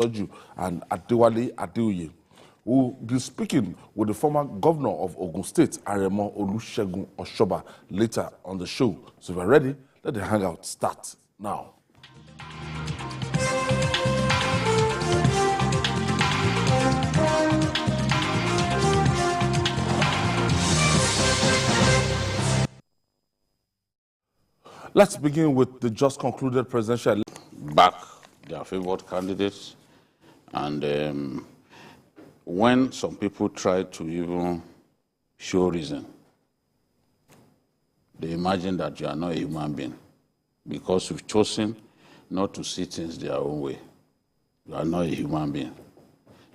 Oju and Adewale Adeoye. We'll be speaking with the former governor of Ogun State, Aremo Olusegun Oshoba, later on the show. So if you're ready, let the hangout start now. Let's begin with the just concluded presidential back their favored candidates. And when some people try to even show reason, they imagine that you are not a human being because you've chosen not to see things their own way. You are not a human being.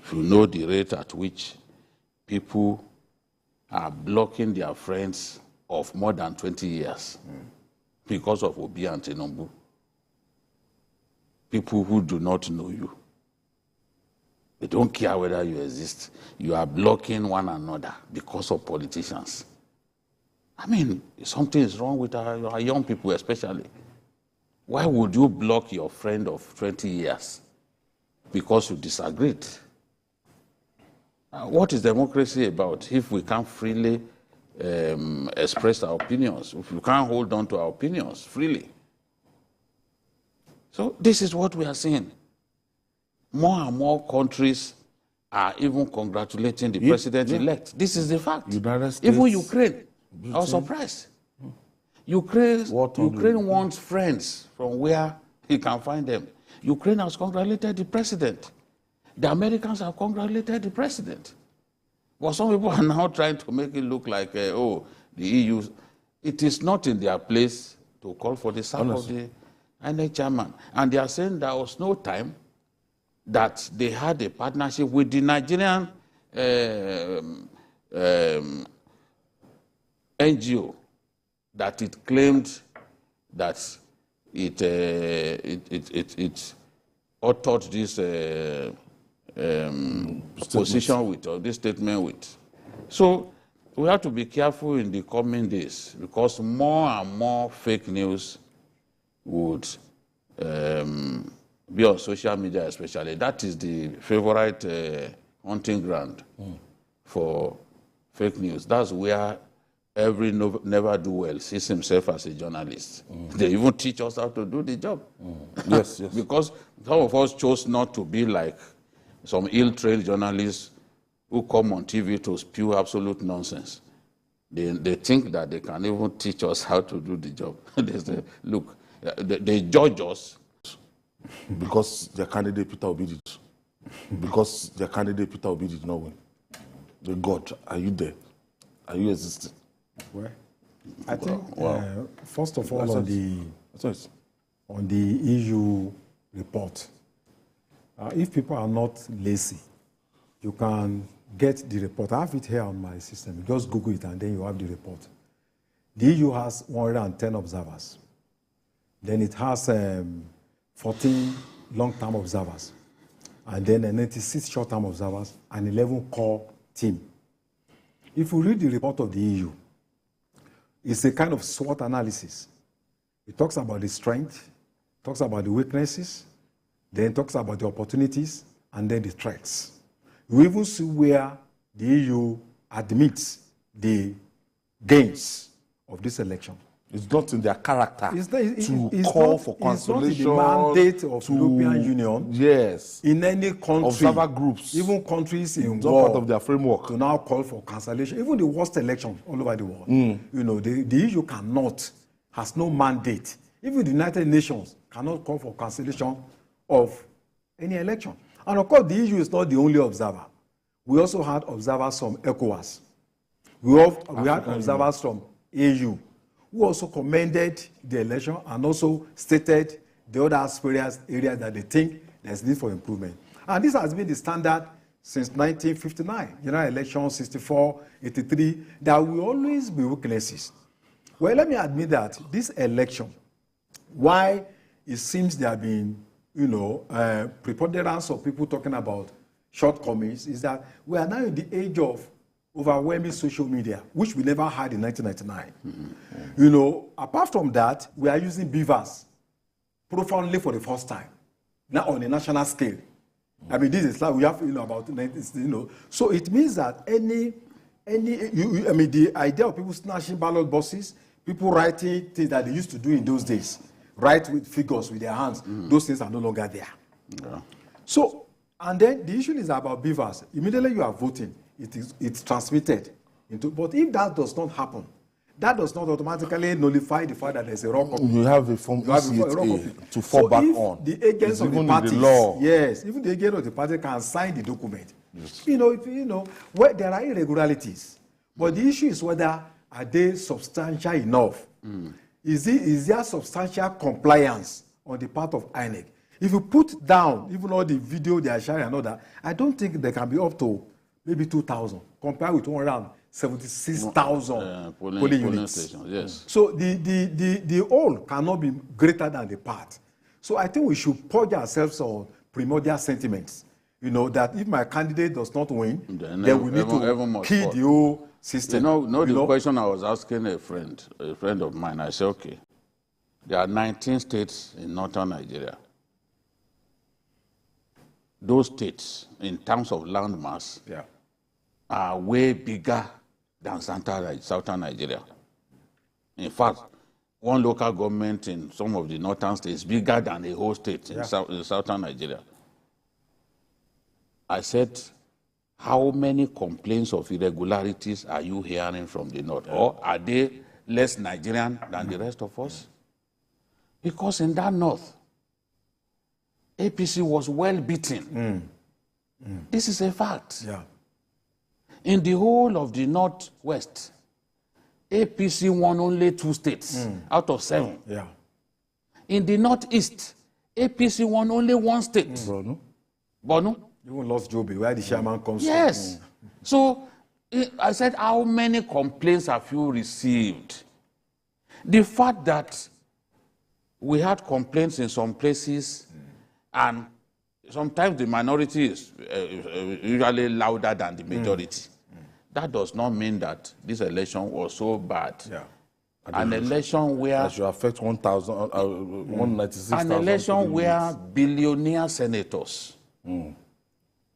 If you know the rate at which people are blocking their friends of more than 20 years because of Obi and Tinubu, people who do not know you, they don't care whether you exist. You are blocking one another because of politicians. I mean, something is wrong with our young people especially. Why would you block your friend of 20 years because you disagreed? What is democracy about if we can't freely express our opinions, if we can't hold on to our opinions freely? So this is what we are seeing. More and more countries are even congratulating the president-elect. This is the fact. United States, even Ukraine, I was surprised. Ukraine wants friends from where he can find them. Ukraine has congratulated the president. The Americans have congratulated the president. But some people are now trying to make it look like, the EU. It is not in their place to call for the sack of the INEC chairman. And they are saying there was no time that they had a partnership with the Nigerian NGO that it claimed that it authored this position with, or this statement with. So we have to be careful in the coming days because more and more fake news would be on social media especially. That is the favorite hunting ground for fake news. That's where every never-do-well sees himself as a journalist. They even teach us how to do the job. Yes, yes. Because some of us chose not to be like some ill-trained journalists who come on TV to spew absolute nonsense. They think that they can even teach us how to do the job. They say, look, they judge us. Because their candidate Peter Obi did. Because their candidate Peter Obi did not win. The God, are you there? Are you existing? Well, I think first of all on the EU report, if people are not lazy, you can get the report. I have it here on my system. Just Google it and then you have the report. The EU has 110 observers. Then it has 14 long-term observers, and then 96 short-term observers, and 11 core team. If you read the report of the EU, it's a kind of SWOT analysis. It talks about the strength, talks about the weaknesses, then talks about the opportunities, and then the threats. You even see where the EU admits the gains of this election. It's not in their character to call for cancellation. It's not in the mandate of the European Union. Yes. In any country. Observer groups. Even countries in it's war. Not part of their framework. To now call for cancellation. Even the worst election all over the world. You know, the EU cannot, has no mandate. Even the United Nations cannot call for cancellation of any election. And of course, the EU is not the only observer. We also had observers from ECOWAS. We had observers from AU, who also commended the election and also stated the other areas that they think there's need for improvement. And this has been the standard since 1959, general election 64, 83, there will always be weaknesses. Well, let me admit that this election, why it seems there have been, preponderance of people talking about shortcomings, is that we are now in the age of overwhelming social media, which we never had in 1999. Apart from that, we are using beavers profoundly for the first time, now on a national scale. I mean, this is like we have, about 90, So it means that I mean, the idea of people snatching ballot boxes, people writing things that they used to do in those days, write with figures with their hands, those things are no longer there. Yeah. So, and then the issue is about beavers. Immediately you are voting, it's transmitted into. But if that does not happen, that does not automatically nullify the fact that there's a raw copy. You have a form ECA to fall back on. The agents of the parties, yes, even the agent of the party can sign the document. Yes. Where there are irregularities, but the issue is whether are they substantial enough? Is there substantial compliance on the part of INEC? If you put down even all the video they are sharing and all that, I don't think they can be up to maybe 2,000 compared with 176,000 polling units. Stations, yes. So the whole cannot be greater than the part. So I think we should purge ourselves on primordial sentiments. That if my candidate does not win, then we need to kill the whole system. The question I was asking a friend of mine, I said, okay, there are 19 states in northern Nigeria. Those states, in terms of land mass, are way bigger than southern Nigeria. In fact, one local government in some of the northern states is bigger than a whole state in southern Nigeria. I said, how many complaints of irregularities are you hearing from the north? Or are they less Nigerian than the rest of us? Because in that north, APC was well beaten. This is a fact. Yeah. In the whole of the northwest, APC won only 2 states out of 7. Yeah. In the northeast, APC won only 1 state. Borno. Even lost Joby, where the chairman comes from. Yes. So I said, how many complaints have you received? The fact that we had complaints in some places, and sometimes the minority is usually louder than the majority. That does not mean that this election was so bad. Yeah. An election where... That should affect 196,000. An election where billionaire senators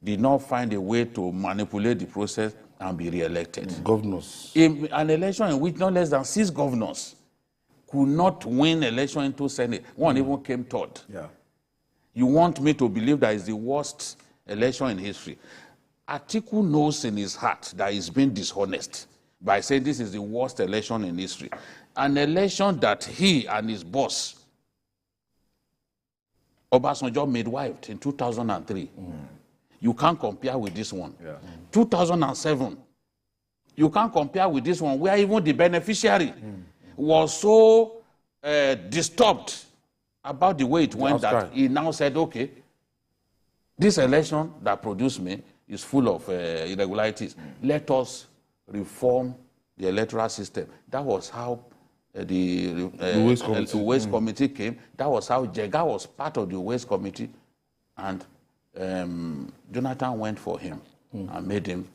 did not find a way to manipulate the process and be re-elected. Governors. An election in which not less than 6 governors could not win election into Senate. One even came third. Yeah. You want me to believe that is the worst election in history? Atiku knows in his heart that he's been dishonest by saying this is the worst election in history. An election that he and his boss, Obasanjo, midwifed in 2003. You can't compare with this one. 2007, you can't compare with this one, where even the beneficiary was so disturbed about the way it went that he now said, okay, this election that produced me is full of irregularities. Let us reform the electoral system. That was how the Waste Committee came. That was how Jega was part of the Waste Committee. And Jonathan went for him and made him,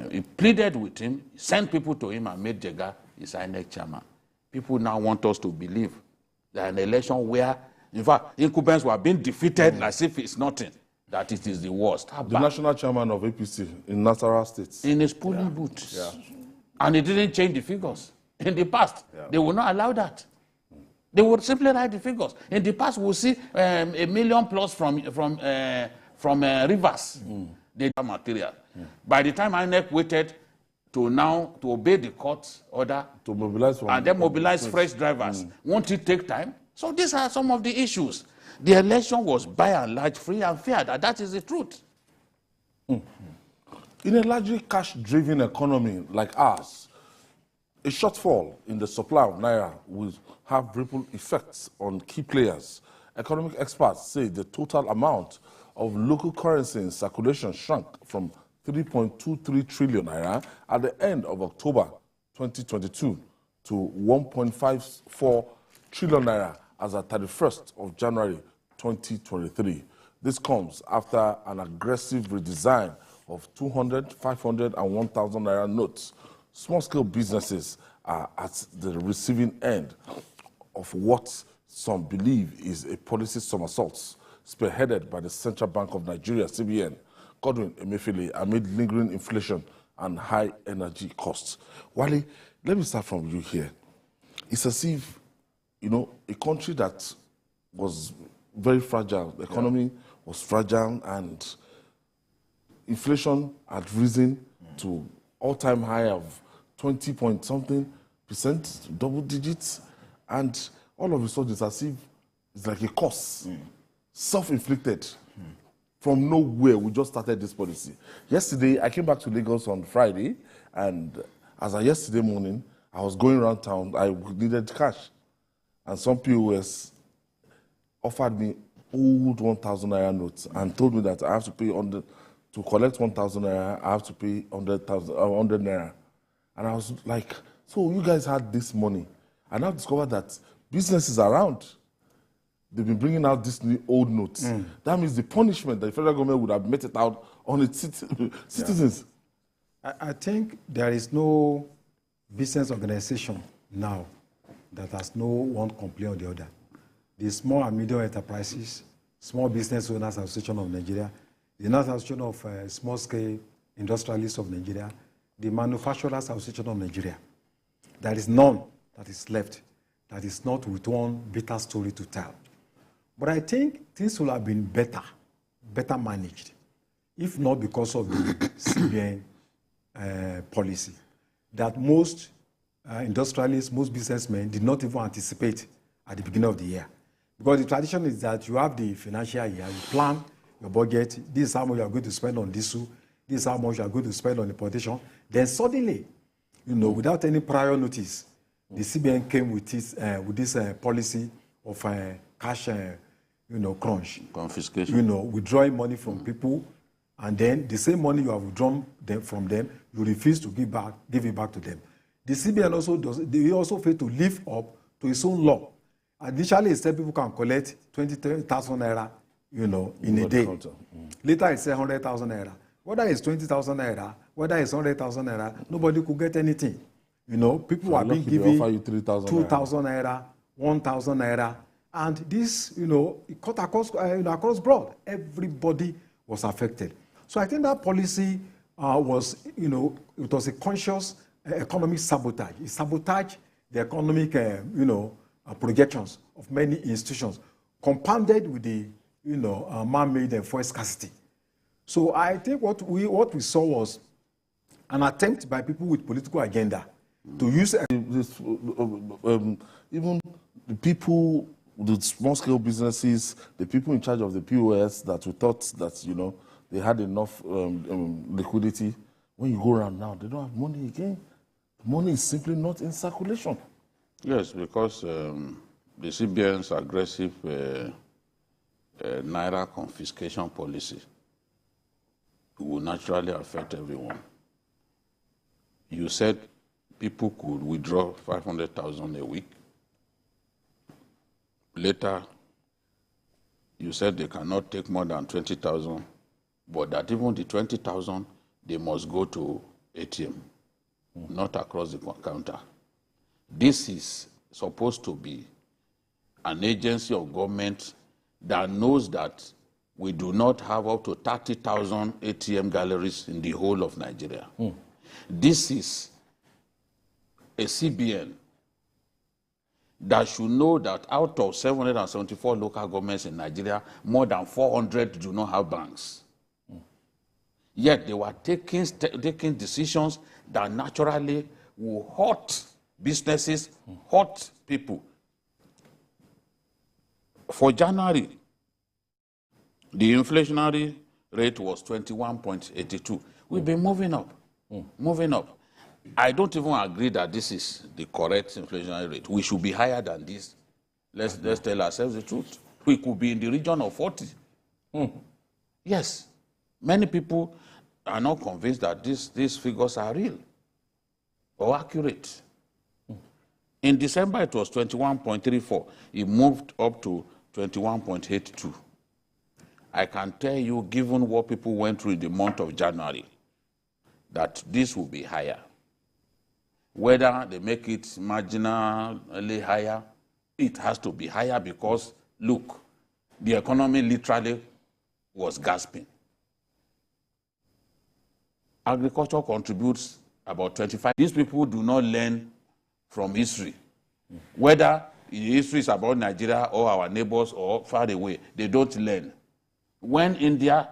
he pleaded with him, sent people to him and made Jega his INEC chairman. People now want us to believe that an election where, in fact, incumbents were being defeated as if it's nothing, that it is the worst. The national chairman of APC in Nasarawa State. In his polling booth. Yeah. And he didn't change the figures. In the past, they would not allow that. They would simply write the figures. In the past, we'll see 1 million plus from Rivers, data material. By the time INEC waited to obey the court's order to mobilize and then mobilize fresh drivers, won't it take time? So these are some of the issues. The election was by and large free and fair. That is the truth. In a largely cash-driven economy like ours, a shortfall in the supply of naira will have ripple effects on key players. Economic experts say the total amount of local currency in circulation shrunk from 3.23 trillion naira at the end of October 2022 to 1.54 trillion naira as at 31st of January 2023. This comes after an aggressive redesign of 200, 500, and 1,000 naira notes. Small-scale businesses are at the receiving end of what some believe is a policy somersault. spearheaded by the Central Bank of Nigeria, CBN, Godwin Emefiele, amid lingering inflation and high energy costs. Wale, let me start from you here. It's as if, you know, a country that was very fragile, the economy was fragile, and inflation had risen to all-time high of 20-point-something%, double digits, and all of a sudden it's as if it's like a curse, self-inflicted. From nowhere, we just started this policy. Yesterday, I came back to Lagos on Friday, and as of yesterday morning, I was going around town, I needed cash. And some POS offered me old 1,000 naira notes and told me that I have to pay to collect 1,000 naira, I have to pay 100 naira. And I was like, so you guys had this money. I now discovered that businesses around, they've been bringing out these new old notes. That means the punishment that the federal government would have meted out on its citizens. I think there is no business organization now that has no one complaint or the other. The Small and Medium Enterprises, Small Business Owners Association of Nigeria, the National Association of Small-Scale Industrialists of Nigeria, the Manufacturers Association of Nigeria. There is none that is left that is not with one bitter story to tell. But I think things will have been better managed, if not because of the CBN policy, that most industrialists, most businessmen did not even anticipate at the beginning of the year. Because the tradition is that you have the financial year, you plan your budget, this is how much you are going to spend on diesel, this is how much you are going to spend on importation. Then suddenly, you know, without any prior notice, the CBN came with this policy of cash, crunch. Confiscation. Withdrawing money from people, and then the same money you have withdrawn from them, you refuse to give it back to them. The CBN also failed to live up to its own law. Initially, it said people can collect 20,000 naira, in a day. Later, it said 100,000 naira. Whether it's 20,000 naira, whether it's 100,000 naira, nobody could get anything. People are being given 2,000 naira, 1,000 naira, and this, it cut across broad. Everybody was affected. So I think that policy was, it was a conscious economic sabotage. It sabotaged the economic, projections of many institutions, compounded with the, man-made fuel scarcity. So I think what we saw was an attempt by people with political agenda to use this, even the people, the small-scale businesses, the people in charge of the POS that we thought that they had enough liquidity. When you go around now, they don't have money again. Money is simply not in circulation. Yes, because the CBN's aggressive naira confiscation policy will naturally affect everyone. You said people could withdraw 500,000 a week. Later, you said they cannot take more than 20,000, but that even the 20,000, they must go to ATM, not across the counter. This is supposed to be an agency of government that knows that we do not have up to 30,000 ATM galleries in the whole of Nigeria. This is a CBN that should know that out of 774 local governments in Nigeria, more than 400 do not have banks. Yet they were taking decisions that naturally will hurt businesses, hurt people. For January, the inflationary rate was 21.82. We've been moving up, moving up. I don't even agree that this is the correct inflationary rate. We should be higher than this. Let's tell ourselves the truth. We could be in the region of 40. Yes. Many people are not convinced that these figures are real or accurate. In December, it was 21.34. It moved up to 21.82. I can tell you, given what people went through in the month of January, that this will be higher. Whether they make it marginally higher, it has to be higher because, look, the economy literally was gasping. Agriculture contributes about 25. These people do not learn from history. Whether history is about Nigeria or our neighbors or far away, they don't learn. When India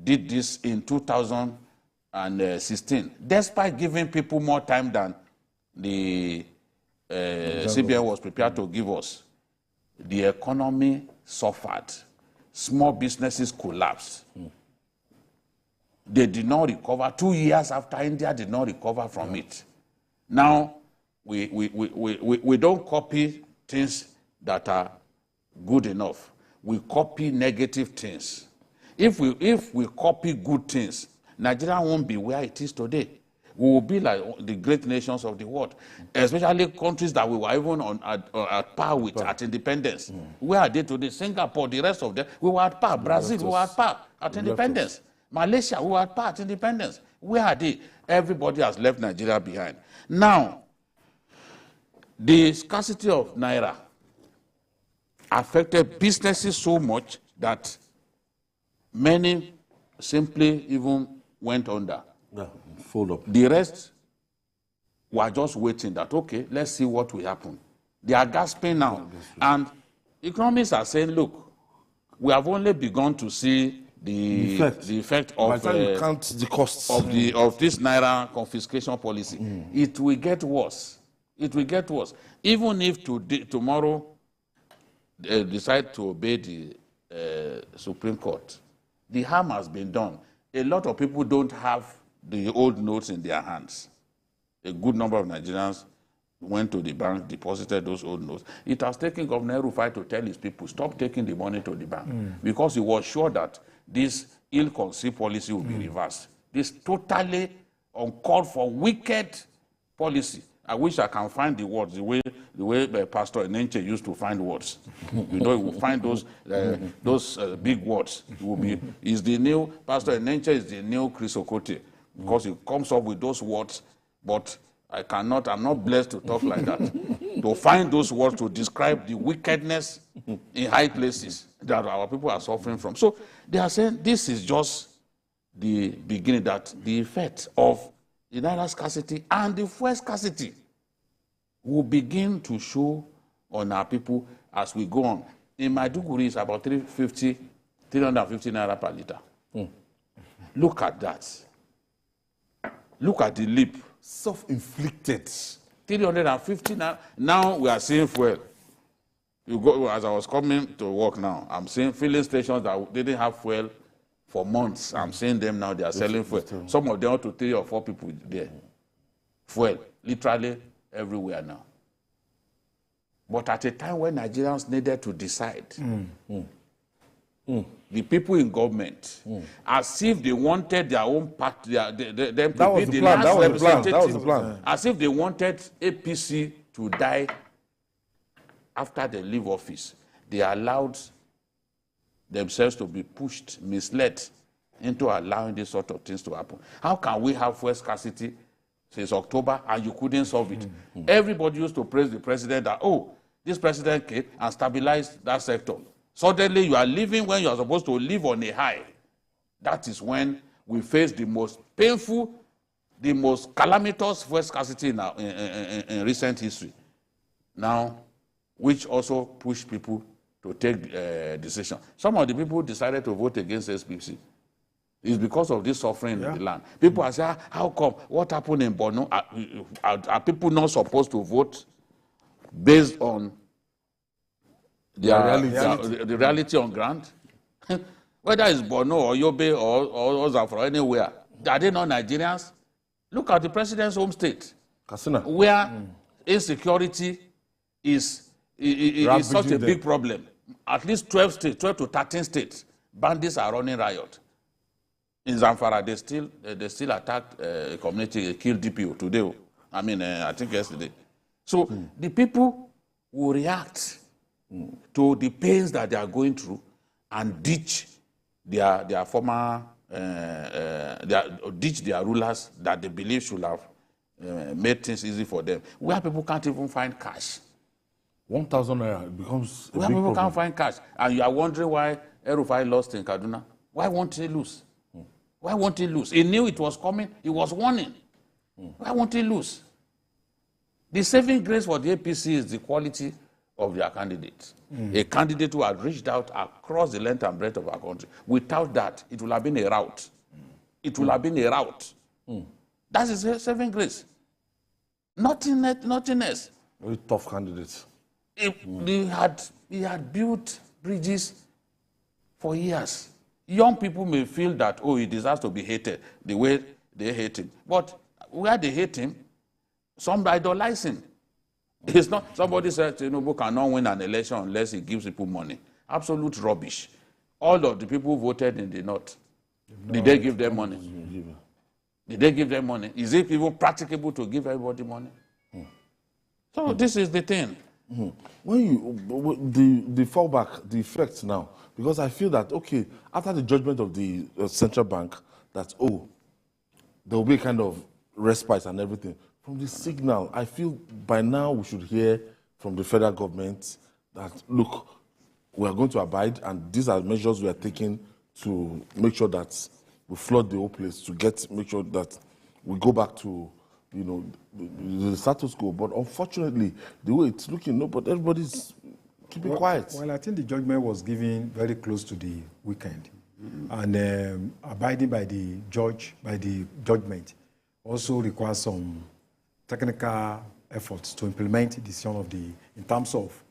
did this in 2016, despite giving people more time than the CBN was prepared to give us, the economy suffered. Small businesses collapsed. They did not recover. 2 years after, India did not recover from it. Now, we don't copy things that are good enough. We copy negative things. If we copy good things, Nigeria won't be where it is today. We will be like the great nations of the world, especially countries that we were even at par with at independence. Where are they today? Singapore, the rest of them, we were at par. Brazil, we were at par at independence. Malaysia, we were at par at independence. Where are they? Everybody has left Nigeria behind. Now, the scarcity of Naira affected businesses so much that many simply even went under. Yeah, fold up. The rest were just waiting that, okay, let's see what will happen. They are gasping now. And economists are saying, look, we have only begun to see the effect of, by the time you count the costs of this Naira confiscation policy. It will get worse. It will get worse. Even if tomorrow they decide to obey the Supreme Court, the harm has been done. A lot of people don't have the old notes in their hands. A good number of Nigerians went to the bank, deposited those old notes. It has taken Governor Rufai to tell his people, stop taking the money to the bank, because he was sure that this ill-conceived policy will be reversed. This totally uncalled for, wicked policy. I wish I can find the words the way Pastor Enenche used to find words. You know, he will find those big words. It will be. Is the new Pastor Enenche is the new Chris Okotie, because he comes up with those words. But I cannot. I'm not blessed to talk like that. To find those words to describe the wickedness in high places that our people are suffering from. So they are saying this is just the beginning. That the effect of the Naira scarcity and the fuel scarcity will begin to show on our people as we go on. In Maiduguri, it's about 350 Naira per liter. Look at that. Look at the leap. Self-inflicted. 350 Naira. Now we are seeing fuel. You go, as I was coming to work now, I'm seeing filling stations that didn't have fuel for months. I'm seeing them now, they are selling fuel. Some of them up to 3 or 4 people there. Fuel, literally everywhere now. But at a time when Nigerians needed to decide, the people in government, as if they wanted their own part, them to be the last representative. That was the plan. As if they wanted APC to die after they leave office. They allowed themselves to be pushed, misled into allowing these sort of things to happen. How can we have fuel scarcity since October and you couldn't solve it? Everybody used to praise the president that, oh, this president came and stabilized that sector. Suddenly you are living when you are supposed to live on a high. That is when we face the most painful, the most calamitous fuel scarcity in recent history. Now, which also pushed people to take decision. Some of the people who decided to vote against SPC is because of this suffering in the land. People are saying, how come? What happened in Borno? Are people not supposed to vote based on the reality on ground? Whether it's Borno or Yobe or Zamfara, anywhere, are they not Nigerians? Look at the president's home state, Katsina, where insecurity is such a big problem. At least 12 to 13 states, bandits are running riot. In Zamfara, they still attacked a community, killed DPO today. I think yesterday. So the people will react to the pains that they are going through and ditch their former, ditch their rulers that they believe should have made things easy for them. Where people can't even find cash. 1,000 naira becomes a Where big people problem. can't find cash. And you are wondering why El-Rufai lost in Kaduna. Why won't he lose? Why won't he lose? He knew it was coming. He was warning. Why won't he lose? The saving grace for the APC is the quality of their candidates. A candidate who had reached out across the length and breadth of our country. Without that, it will have been a rout. It will have been a rout. That is a saving grace. Nothing else. Very tough candidates. He had built bridges for years. Young people may feel that, oh, he deserves to be hated the way they hate him. But where they hate him, some idolize him. It's not, somebody said Tinubu cannot win an election unless he gives people money. Absolute rubbish. All of the people who voted in the north, did they give them money? Did they give them money? Is it even practicable to give everybody money? So this is the thing. When you, the fallback, the effect now, because I feel that, okay, after the judgment of the central bank, that, oh, there will be a kind of respite and everything. From the signal, I feel by now we should hear from the federal government that, look, we are going to abide, and these are measures we are taking to make sure that we flood the whole place, to make sure that we go back to, the status quo. But unfortunately, the way it's looking, no, but everybody's keeping quiet. Well, I think the judgment was given very close to the weekend, and abiding by the judgment also requires some technical efforts to implement the decision in terms of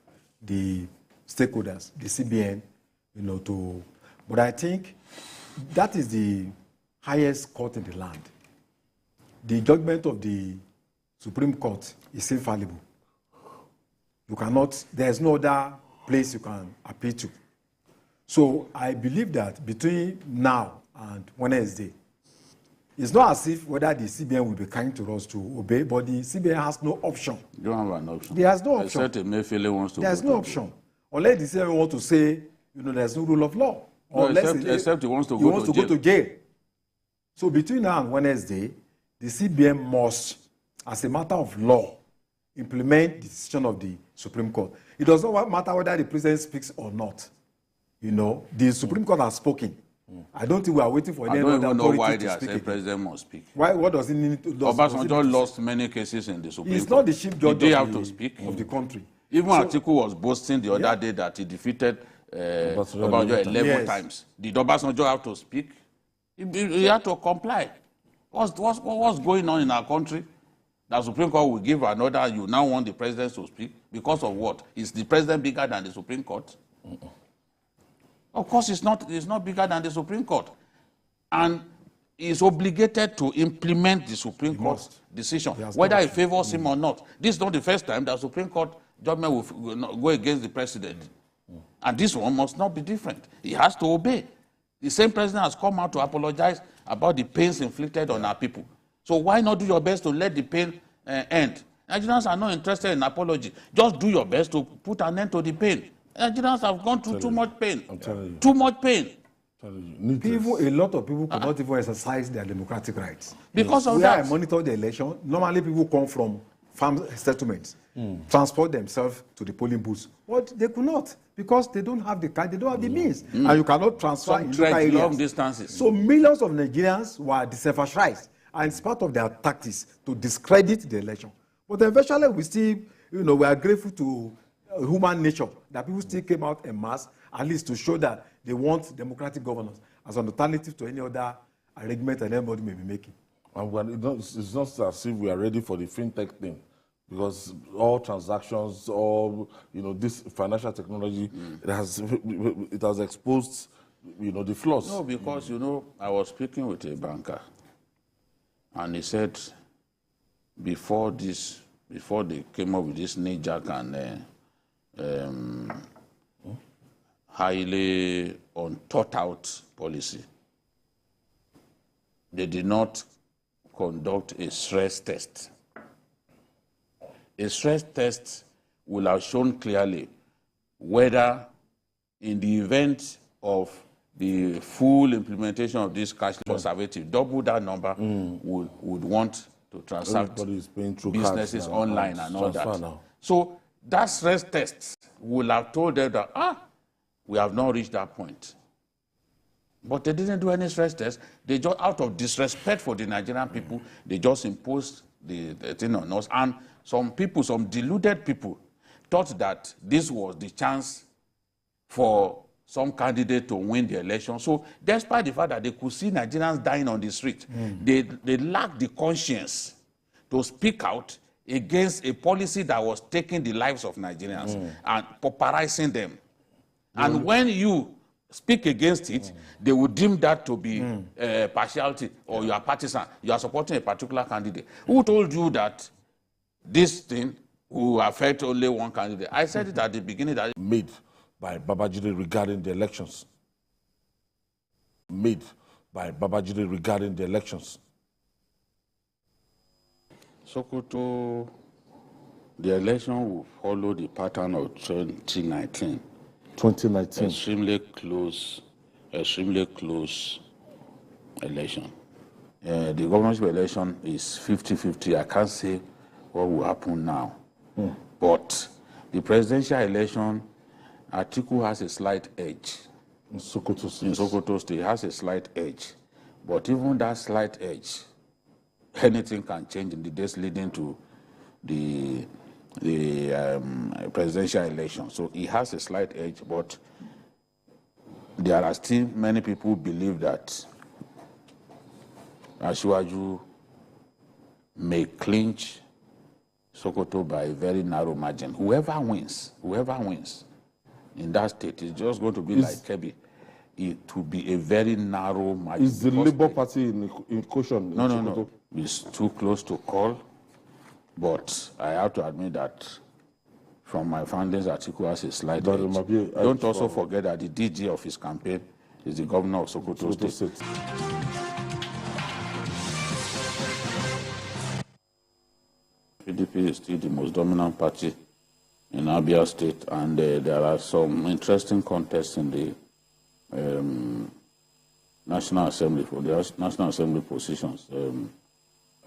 the stakeholders, the CBN, but I think that is the highest court in the land. The judgment of the Supreme Court is infallible. There's no other place you can appeal to. So I believe that between now and Wednesday, it's not as if whether the CBN will be kind to us to obey, but the CBN has no option. You don't have an option. There has no option. Except Emefiele wants to. There's no option. Unless the CBN want to say, there's no rule of law. No, except he wants to go to jail. So between now and Wednesday, the CBN must, as a matter of law, implement the decision of the Supreme Court. It does not matter whether the president speaks or not. The Supreme Court has spoken. I don't think we are waiting for any other authority to speak. I don't even know why they are saying president must speak. What does he need to do? Obasanjo lost many cases in the Supreme Court. He's not the chief judge of the country. Even Atiku was boasting the other day that he defeated Obasanjo 11 times. Did Obasanjo have to speak? He had to comply. What's going on in our country? The Supreme Court will give an order, you now want the president to speak. Because of what? Is the president bigger than the Supreme Court? Of course, it's not bigger than the Supreme Court. And is obligated to implement the Supreme Court decision, whether it favors him or not. This is not the first time that Supreme Court judgment will go against the president. And this one must not be different. He has to obey. The same president has come out to apologize about the pains inflicted on our people. So why not do your best to let the pain end? Nigerians are not interested in apology. Just do your best to put an end to the pain. Nigerians have gone through too much pain. I'm telling you. Too much pain. A lot of people cannot even exercise their democratic rights. Because of that. Where I monitor the election, normally people come from farm settlements, transport themselves to the polling booths. But they could not, because they don't have the card, they don't have the means. And you cannot transfer in local areas. Long distances. So millions of Nigerians were disenfranchised, and it's part of their tactics to discredit the election. But eventually we still, we are grateful to human nature that people still came out en masse, at least to show that they want democratic governance as an alternative to any other arrangement that anybody may be making. It's not as if we are ready for the fintech thing, because all transactions, all this financial technology, it has exposed the flaws. No, because I was speaking with a banker, and he said before they came up with this knee-jerk and highly unthought-out policy, they did not conduct a stress test. A stress test will have shown clearly whether, in the event of the full implementation of this cashless conservative, double that number would want to transact businesses online and all that. Now. So that stress test will have told them that, we have not reached that point. But they didn't do any stress test. They just, out of disrespect for the Nigerian people, they just imposed the thing on us. And some people, some deluded people, thought that this was the chance for some candidate to win the election. So despite the fact that they could see Nigerians dying on the street, they lacked the conscience to speak out against a policy that was taking the lives of Nigerians and pauperizing them. And when you speak against it, they will deem that to be partiality, or you are partisan. You are supporting a particular candidate. Who told you that this thing will affect only one candidate? I said it at the beginning that made by Babajide regarding the elections. Made by Babajide regarding the elections. Sokoto, the election will follow the pattern of 2019. 2019. Extremely close election. The governorship election is 50-50. I can't say what will happen now. But the presidential election, Atiku has a slight edge. In Sokoto State has a slight edge. But even that slight edge, anything can change in the days leading to the presidential election. So he has a slight edge, but there are still many people who believe that Asiwaju may clinch Sokoto by a very narrow margin. Whoever wins in that state is just going to be like Kebbi. It will be a very narrow margin. Is the Labour Party in caution? No. It's too close to call. But I have to admit that from my findings, Atiku has a slight edge. Don't also forget that the DG of his campaign is the governor of Sokoto State. PDP is still the most dominant party in Abia State, and there are some interesting contests in the National Assembly for the National Assembly positions.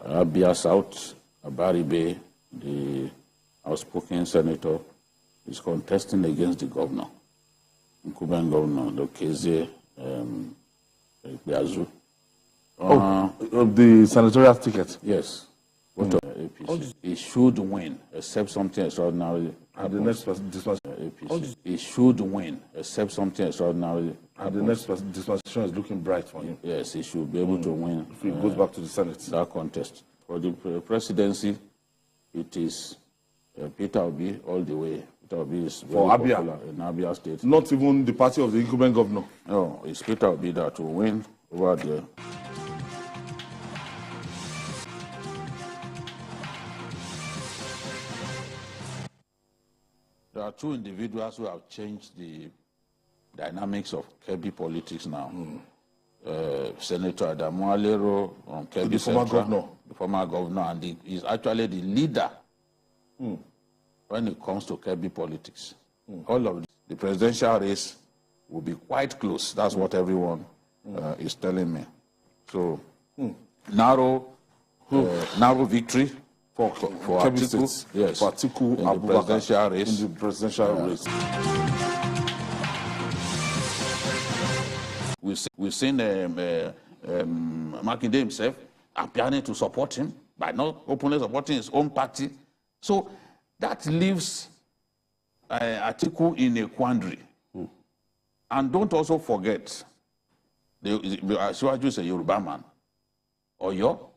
Abia South, Abaribe, the outspoken senator, is contesting against the governor, Nkuben governor, Dokeze Biazu. The senatorial ticket? Yes. APC. He should win, except something extraordinary. At the next APC. He should win, except something extraordinary. And the next dispensation is looking bright for him. Yes, he should be able to win. If he goes back to the Senate. That contest. For the presidency, it is Peter Obi all the way. Peter Obi is very popular in Abia State. Not even the party of the incumbent governor. No, it's Peter Obi that will win over there. There are two individuals who have changed the dynamics of Kebbi politics now. Senator Adamu Alero on Kebbi the former Central, governor. The former governor, and he's actually the leader when it comes to Kebbi politics. All of the presidential race will be quite close. That's what everyone is telling me. So, narrow victory for Atiku. Yes, for Atiku in the presidential race. In the presidential race. We've seen Makinde himself appearing to support him by not openly supporting his own party. So that leaves Atiku in a quandary. And don't also forget, Asiwaju is a Yoruba man. Oyo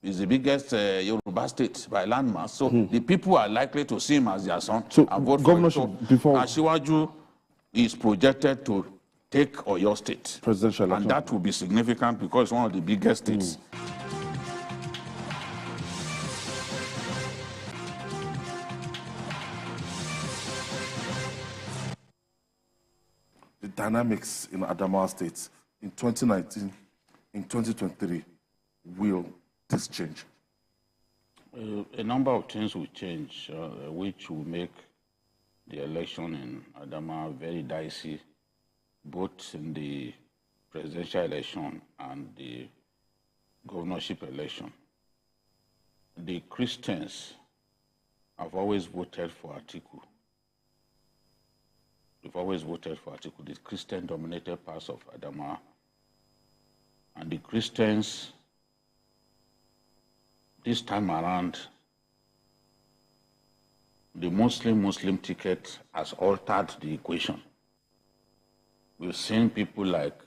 is the biggest Yoruba state by landmass. So the people are likely to see him as their son and vote for him. So Asiwaju is projected to take Oyo State. Presidential election. And that will be significant because it's one of the biggest states. The dynamics in Adamawa State in 2019, in 2023, will this change? A number of things will change, which will make the election in Adamawa very dicey, both in the presidential election and the governorship election. The Christians I've always voted for Atiku. We've always voted for Atiku, the Christian-dominated parts of Adamawa. And the Christians, this time around, the Muslim ticket has altered the equation. We've seen people like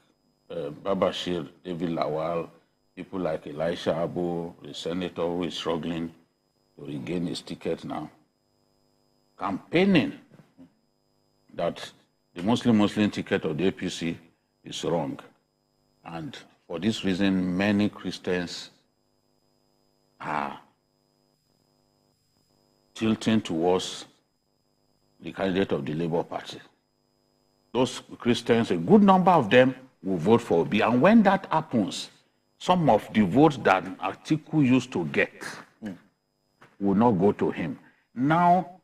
Babashir, David Lawal, people like Elisha Abu, the senator who is struggling to regain his ticket now, campaigning that the Muslim ticket of the APC is wrong. And for this reason, many Christians are tilting towards the candidate of the Labour Party. Those Christians, a good number of them will vote for Obi. And when that happens, some of the votes that Atiku used to get will not go to him. Now,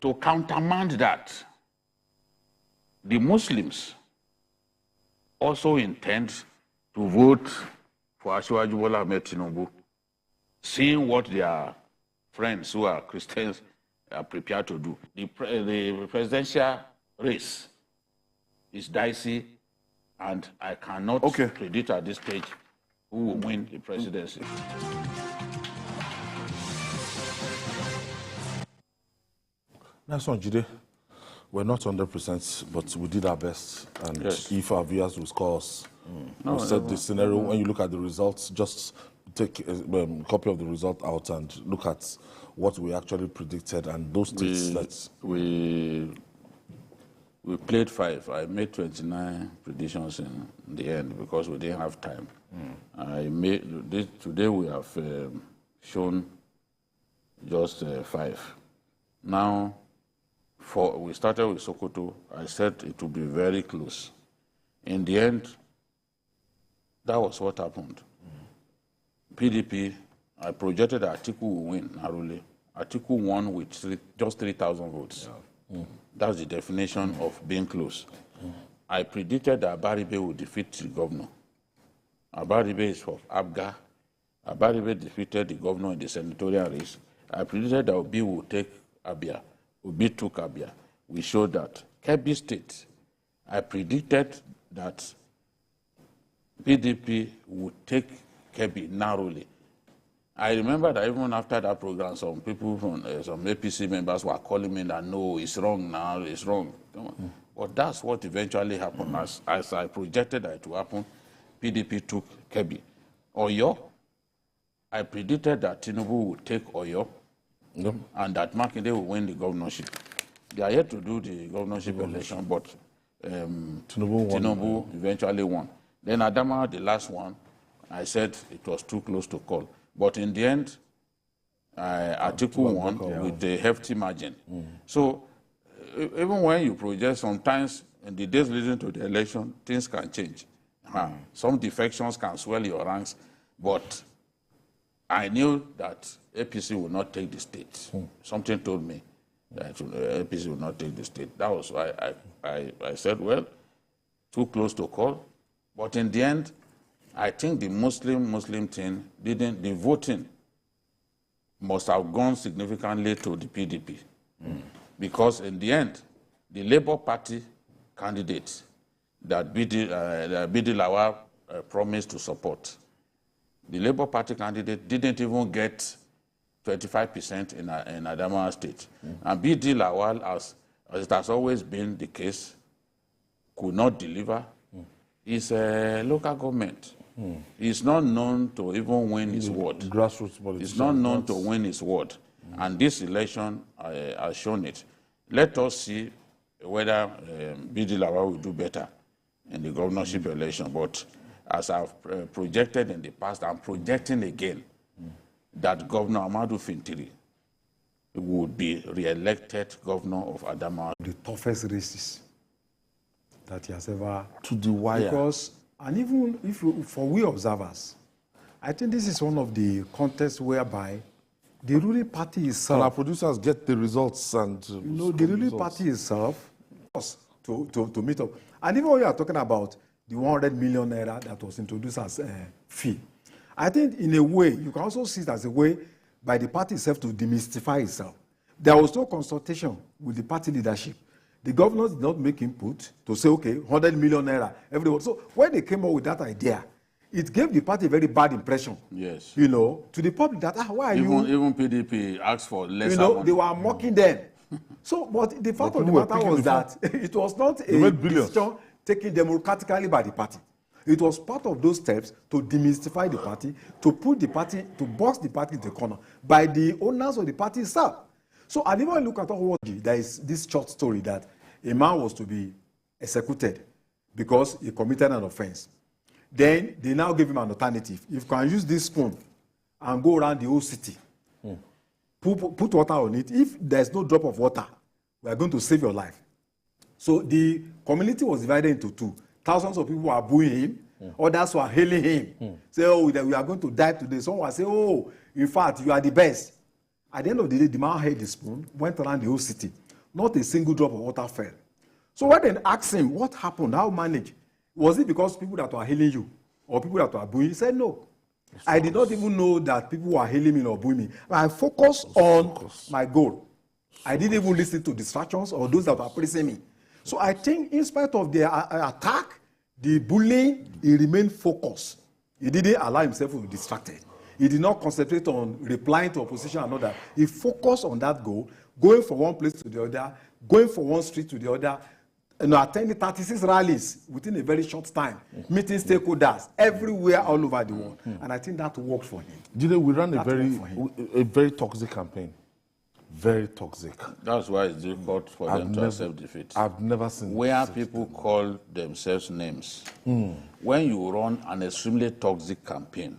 to countermand that, the Muslims also intend to vote for Asiwaju Bola Ahmed Tinubu, seeing what their friends who are Christians are prepared to do. The presidential race is dicey, and I cannot predict at this stage who will win the presidency. Nice one, Jide. We're not 100%, but we did our best. And if our viewers will score us, we've set the scenario. When you look at the results, just take a copy of the result out and look at what we actually predicted and those states that we played 5. I made 29 predictions in the end because we didn't have time. Today we have shown just 5. Now, we started with Sokoto. I said it would be very close. In the end, that was what happened. PDP, I projected that Atiku will win Narule. Atiku won with just 3,000 votes. Yeah. That's the definition of being close. I predicted that Abaribe would defeat the governor. Abaribe is of Abga. Abaribe defeated the governor in the senatorial race. I predicted that Obi would take Abia. Obi took Abia. We showed that. Kebbi State, I predicted that PDP would take Kebbi narrowly. I remember that even after that program, some people from some APC members were calling me that no, it's wrong now, it's wrong. But that's what eventually happened. As I projected that it would happen, PDP took Kebbi. Oyo, I predicted that Tinubu would take Oyo and that Makinde will win the governorship. They are yet to do the governorship election, but Tinubu eventually won. Then Adamawa, the last one, I said it was too close to call. But in the end, Atiku won with a hefty margin. So even when you project, sometimes in the days leading to the election, things can change. Some defections can swell your ranks, but I knew that APC would not take the state. Something told me that APC would not take the state. That was why I said, well, too close to call. But in the end, I think the Muslim thing the voting must have gone significantly to the PDP. Because in the end, the Labour Party candidate that Bidi Lawal promised to support, the Labour Party candidate didn't even get 25% in Adamawa State. And Bidi Lawal, as it has always been the case, could not deliver. He's a local government. He's not known to even win his ward. Grassroots politician. He's not known to win his ward. And this election has shown it. Let us see whether Bidi Lawal will do better in the governorship election. But as I've projected in the past, I'm projecting again that Governor Amadou Fintiri would be re-elected governor of Adamawa. The toughest races that he has ever... To the wire. Because, and even if for we observers, I think this is one of the contests whereby the ruling party itself... And our producers get the results and... the ruling party itself to meet up. And even when you are talking about the 100 million naira that was introduced as a fee, I think in a way, you can also see it as a way by the party itself to demystify itself. There was no consultation with the party leadership. The governors did not make input to say, okay, 100 million naira, everyone. So when they came up with that idea, it gave the party a very bad impression. Yes. You know, to the public that, why are you? Even PDP asked for less. You know, they were mocking them. So, but the fact of the matter was that it was not a decision taken democratically by the party. It was part of those steps to demystify the party, to put the party, to box the party in the corner by the owners of the party itself. So, and even look at what there is this short story that a man was to be executed because he committed an offense. Then they now give him an alternative. If you can use this spoon and go around the whole city, put water on it. If there's no drop of water, we are going to save your life. So the community was divided into two. Thousands of people were booing him. Others were hailing him. Say, oh, we are going to die today. Someone will say, oh, in fact, you are the best. At the end of the day, the man held the spoon, went around the whole city. Not a single drop of water fell. So when they asked him, what happened? How managed? Was it because people that were hailing you or people that were booing? He said, no. I did not even know that people were hailing me or booing me. I focused on my goal. I didn't even listen to distractions or those that were praising me. So I think in spite of the attack, the bullying, he remained focused. He didn't allow himself to be distracted. He did not concentrate on replying to opposition and all that. He focused on that goal, going from one place to the other, going from one street to the other, attending 36 rallies within a very short time, meeting stakeholders everywhere all over the world. And I think that worked for him. Jide, we ran a very toxic campaign. Very toxic. That's why it's difficult for them to accept defeat. I've never seen where people call themselves names. When you run an extremely toxic campaign,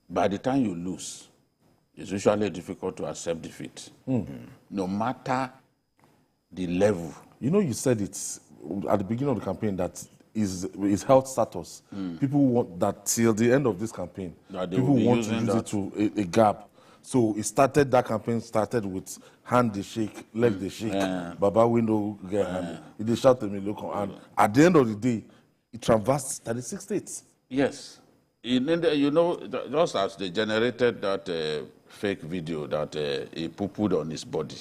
by the time you lose, it's usually difficult to accept defeat. No matter the level. You know, you said it at the beginning of the campaign that his health status. People want that till the end of this campaign. People want to use it to a gap. So that campaign started with hand they shake, leg they shake, Baba window get hand. They shout at me, look, and at the end of the day, it traversed 36 states. Yes. You know, just as they generated that fake video that he poo-pooed on his body.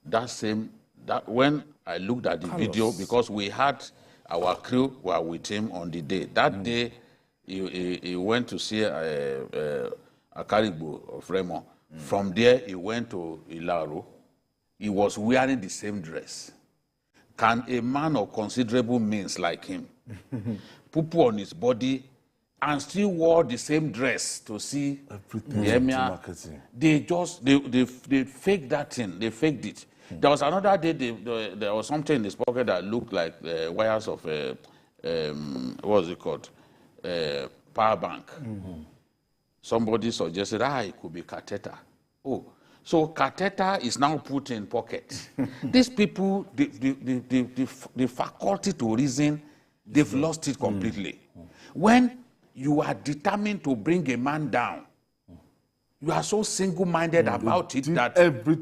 That when I looked at the video, because we had our crew were with him on the day. That day, he went to see Akaribu of Remo. From there, he went to Ilaro. He was wearing the same dress. Can a man of considerable means like him poo-poo on his body and still wore the same dress to see the emir? They faked that thing. They faked it. There was another day, there was something in his pocket that looked like wires of, what was it called? Power bank. Somebody suggested, it could be catheter. Oh, so catheter is now put in pocket. These people, the faculty to reason, they've lost it completely. When you are determined to bring a man down, you are so single-minded about it that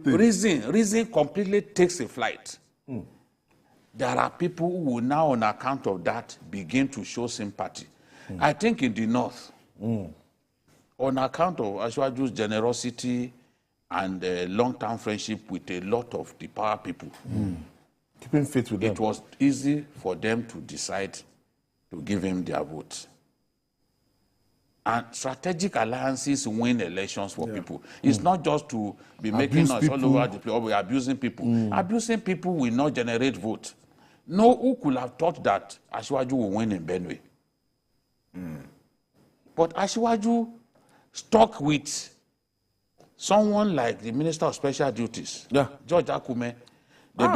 reason completely takes a flight. There are people who will now, on account of that, begin to show sympathy. I think in the north, on account of Asiwaju's generosity and long-term friendship with a lot of the power people, keeping faith with them, it was easy for them to decide to give him their vote. And strategic alliances win elections for people. It's not just to be making us all over the place, or we're abusing people. Abusing people will not generate vote. No, who could have thought that Asiwaju will win in Benue? But Asiwaju stuck with someone like the Minister of Special Duties, George Akume. They've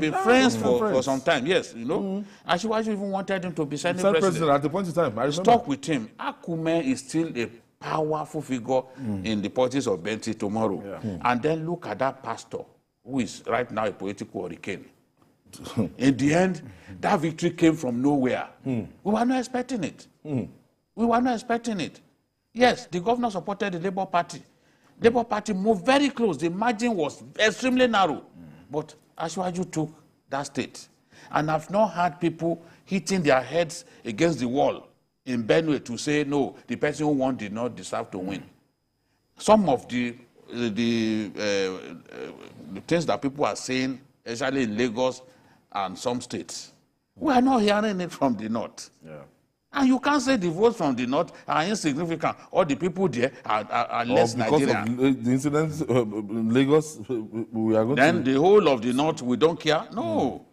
been friends for some time, yes, you know. Asiwaju even wanted him to be Senate president. At the point in time, I remember. Stuck with him. Akume is still a powerful figure in the politics of Benti tomorrow. And then look at that pastor, who is right now a political hurricane. In the end, that victory came from nowhere. We were not expecting it. We were not expecting it. Yes, the governor supported the Labour Party. Labour Party moved very close. The margin was extremely narrow. But Asiwaju took that state. And I've not had people hitting their heads against the wall in Benue to say, no, the person who won did not deserve to win. some of the things that people are saying, especially in Lagos and some states, we are not hearing it from the north. Yeah. And you can't say the votes from the north are insignificant, or the people there are less Nigerian. Because of the incidents in Lagos, we are going then the whole of the north, we don't care? No.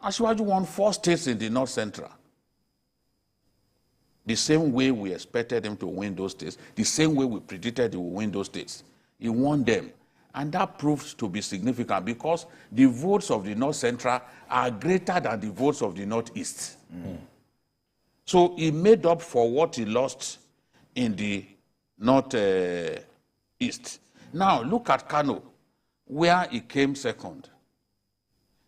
Asiwaju won 4 states in the north central. The same way we expected him to win those states, the same way we predicted he would win those states. He won them. And that proves to be significant because the votes of the north central are greater than the votes of the northeast. So he made up for what he lost in the northeast. Now look at Kano, where he came second.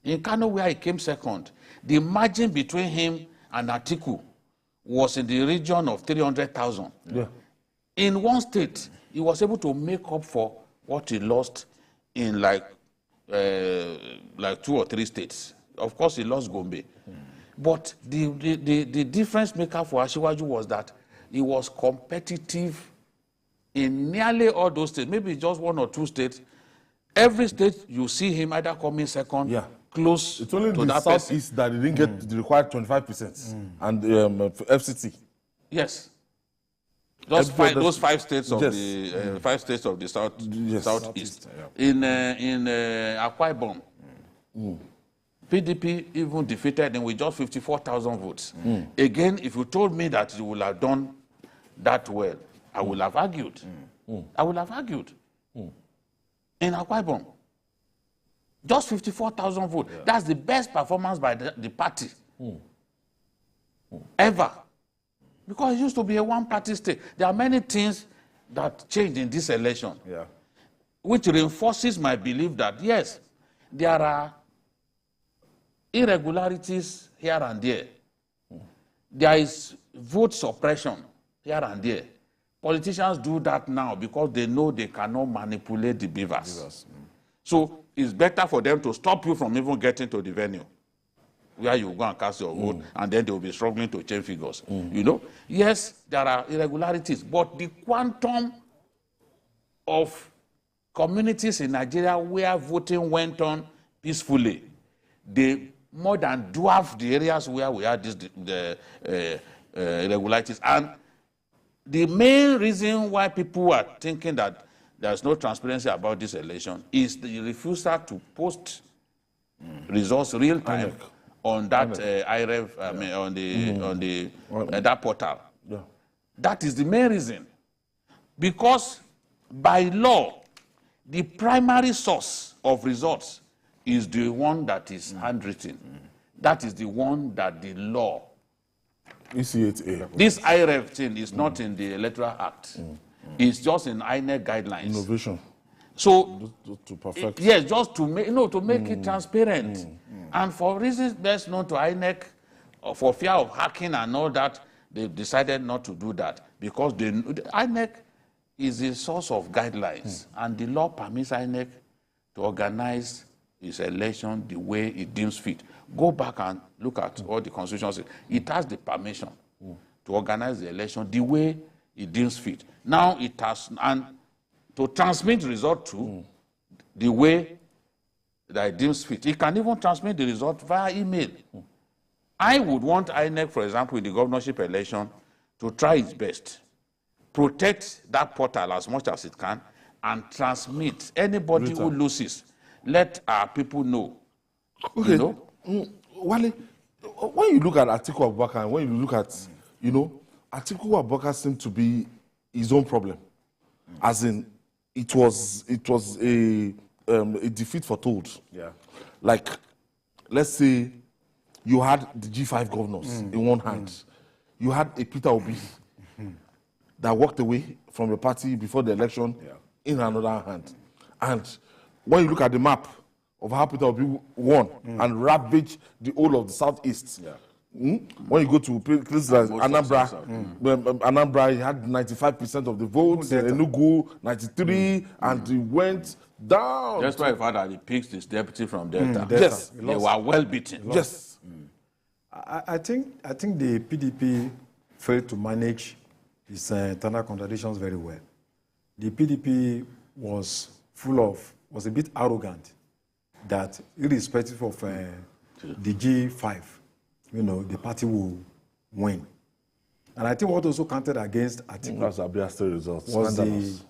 In Kano, where he came second, the margin between him and Atiku was in the region of 300,000. Yeah. In one state, he was able to make up for what he lost in like 2 or 3 states. Of course, he lost Gombe. But the difference maker for Asiwaju was that he was competitive in nearly all those states, maybe just 1 or 2 states. Every state, you see him either coming second, close it's only to the that southeast that they didn't get the required 25%. And FCT. Yes. Those 5 states of the 5 states of the southeast. In Akwa Ibom, PDP even defeated him with just 54,000 votes. Again, if you told me that you would have done that well, I would have argued. I would have argued. In Akwa Ibom, just 54,000 votes. Yeah. That's the best performance by the party ever. Because it used to be a one-party state. There are many things that changed in this election, which reinforces my belief that, yes, there are irregularities here and there. There is vote suppression here and there. Politicians do that now because they know they cannot manipulate the beavers. So it's better for them to stop you from even getting to the venue where you go and cast your vote, and then they will be struggling to change figures. You know, yes, there are irregularities, but the quantum of communities in Nigeria where voting went on peacefully, they more than dwarf the areas where we had the irregularities. And the main reason why people are thinking that there's no transparency about this election is the refusal to post results real time on that IReF, on that portal. That is the main reason. Because by law, the primary source of results is the one that is handwritten. That is the one that the law. This IReF thing is not in the Electoral Act. It's just in INEC guidelines. Innovation. So, to perfect. Yes, just to make it transparent. And for reasons best known to INEC, for fear of hacking and all that, they decided not to do that because INEC is a source of guidelines, and the law permits INEC to organize its election the way it deems fit. Go back and look at what the Constitution says. It has the permission to organize the election the way it deems fit. Now it has, and to transmit the result to the way that it deems fit. It can even transmit the result via email. I would want INEC, for example, in the governorship election, to try its best, protect that portal as much as it can, and transmit anybody who loses. Let our people know. Okay. You know? Wale, when you look at Atiku Abubakar, when you look at, Atiku Abubakar seemed to be his own problem. As in, it was a defeat foretold. Yeah. Like, let's say you had the G5 governors in one hand. You had a Peter Obi that walked away from the party before the election in another hand. And when you look at the map of how Peter Obi won and ravaged the whole of the southeast, when you go to places like Anambra, Anambra had 95% of the votes, Enugu 93%, and he went down. That's why Father he picked his deputy from Delta. Yes, they were well beaten. Yes. I think the PDP failed to manage its internal contradictions very well, the PDP was a bit arrogant that irrespective of the G5, the party will win. And I think what also counted against Atiku was the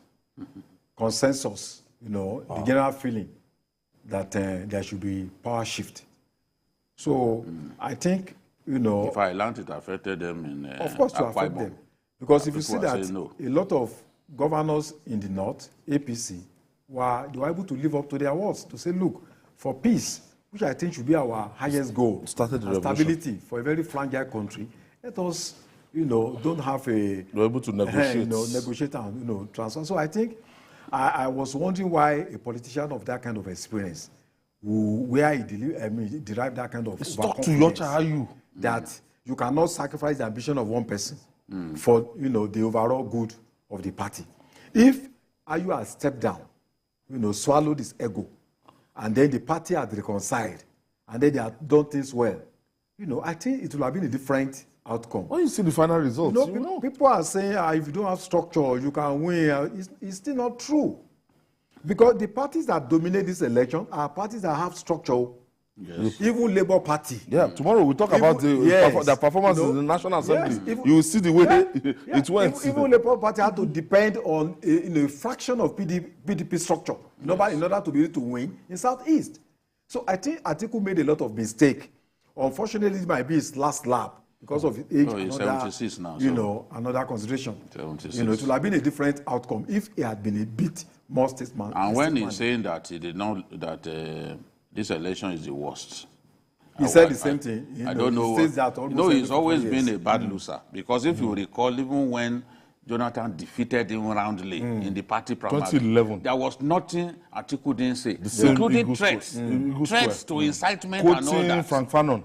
consensus, the general feeling that there should be power shift. So I think, If I learned it affected them in of course to affect them. Because if you see that a lot of governors in the north, APC, they were able to live up to their words, to say, look, for peace, which I think should be our highest goal, stability for a very fragile country, let us, don't have a... We're able to negotiate. Negotiate and, transfer. So I think, I was wondering why a politician of that kind of experience, where he derived that kind of stuck to your child, that you cannot sacrifice the ambition of one person for the overall good of the party. If Ayu has stepped down, swallowed his ego, and then the party had reconciled, and then they had done things well, I think it would have been a different outcome. When you see the final results, people are saying if you don't have structure, you can win. It's still not true. Because the parties that dominate this election are parties that have structure. Yes. Even Labour Party. Yeah, tomorrow we'll talk about the performance in the National Assembly. Yes, you will see the way it went. Even Labour Party had to depend on a fraction of PDP structure in order to be able to win in Southeast. So I think Atiku made a lot of mistake. Unfortunately, it might be his last lap because of his age. He's 76 now. Another consideration. 76. It would have been a different outcome if he had been a bit more statesman. And when he's saying that he did not, that this election is the worst. He said the same thing. I don't know. He's always been a bad loser. Because if you recall, even when Jonathan defeated him roundly in the party primary, 2011, there was nothing Atiku didn't say, including threats to incitement and all that. Frank Fanon.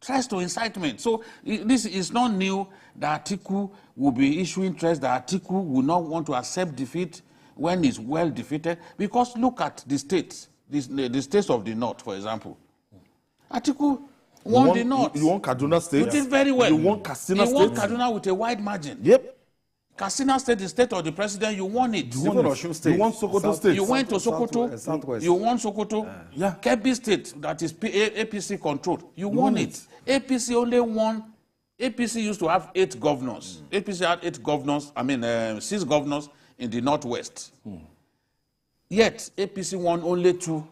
Threats to incitement. So this is not new that Atiku will be issuing threats, that Atiku will not want to accept defeat when he's well defeated. Because look at the states. The states of the north, for example. Atiku won the north. You won Kaduna State. You did very well. You won Katsina State. You won Kaduna with a wide margin. Yep. Katsina State, the state of the president, you won it. You won Sokoto State. You went to Sokoto. Southwest. You won Sokoto. Kebbi State, that is APC controlled. You won it. APC only won. APC used to have 8 governors. APC had 8 governors, 6 governors in the northwest. Yet, APC won only 2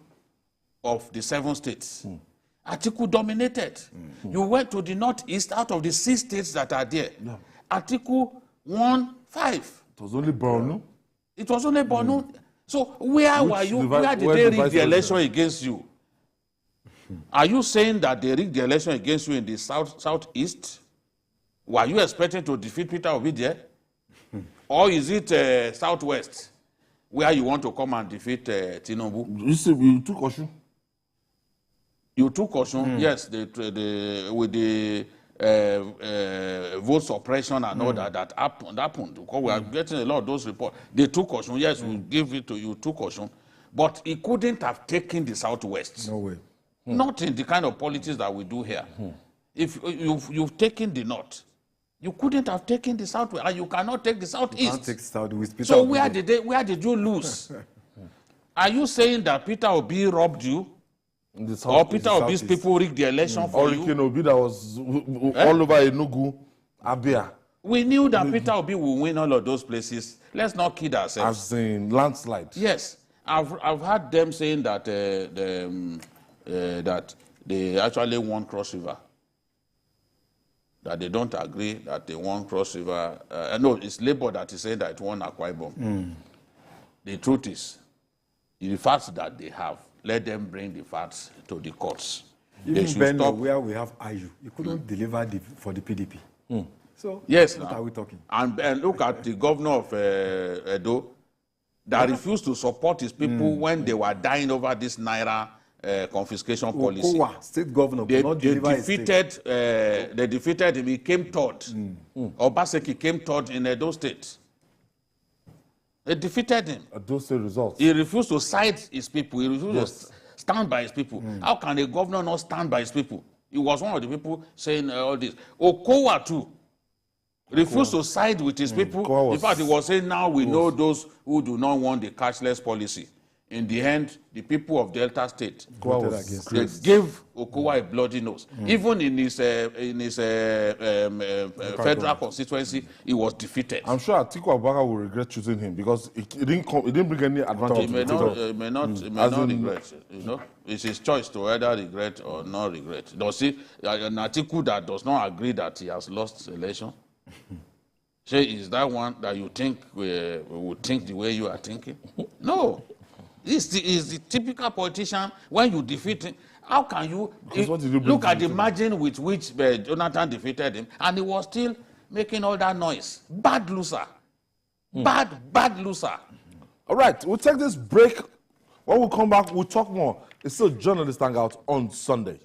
of the 7 states. Atiku dominated. You went to the northeast, out of the 6 states that are there. Atiku won 5. It was only Borno. It was only Borno. So where were you? Where did they rig the election against you? Are you saying that they rigged the election against you in the southeast? Were you expecting to defeat Peter Obi there? Or is it southwest, where you want to come and defeat Tinubu? You see, you took Osun. You took Osun, yes, with the vote suppression and all that happened. Because we are getting a lot of those reports. They took Osun, yes, we give it to you, took Osun. But he couldn't have taken the southwest. No way. Not in the kind of politics that we do here. If you've taken the north, you couldn't have taken the southwest, and you cannot take the southeast. You can't take southwest. So where did you lose? Are you saying that Peter Obi robbed you? Or Peter Obi's people rigged the election for you? Or Obi that was all over Enugu, Abia. We knew that Peter Obi will win all of those places. Let's not kid ourselves. As in landslide. Yes. I've heard them saying that that they actually won Cross River. That they don't agree that they won Cross River. No, it's Labour that is saying that it won Akwa Ibom. The truth is, the facts that they have, let them bring the facts to the courts. Even Benno, where we have Ayu, you couldn't deliver for the PDP. So yes, what are we talking? And look at the governor of Edo that refused to support his people when they were dying over this Naira confiscation policy. Okowa, state governor, they defeated him. He came third. Obaseki came third in Edo State. They defeated him. Those state results. He refused to side his people. He refused to stand by his people. How can a governor not stand by his people? He was one of the people saying all this. Okowa too. refused to side with his people. In fact, he was saying, now we know those who do not want the cashless policy. In the end, the people of Delta State, they gave Okowa a bloody nose. Even in his federal constituency, he was defeated. I'm sure Atiku Abubakar will regret choosing him because it didn't bring any advantage. He may not regret. You know, it's his choice to either regret or not regret. Does he? An Atiku that does not agree that he has lost the election. Say, is that one that you think would think the way you are thinking? No. He's the typical politician. When you defeat him, how can you look at the margin with which Jonathan defeated him, and he was still making all that noise? Bad loser. Bad loser. All right, we'll take this break. When we come back, we'll talk more. It's still Journalist Hangout on Sunday.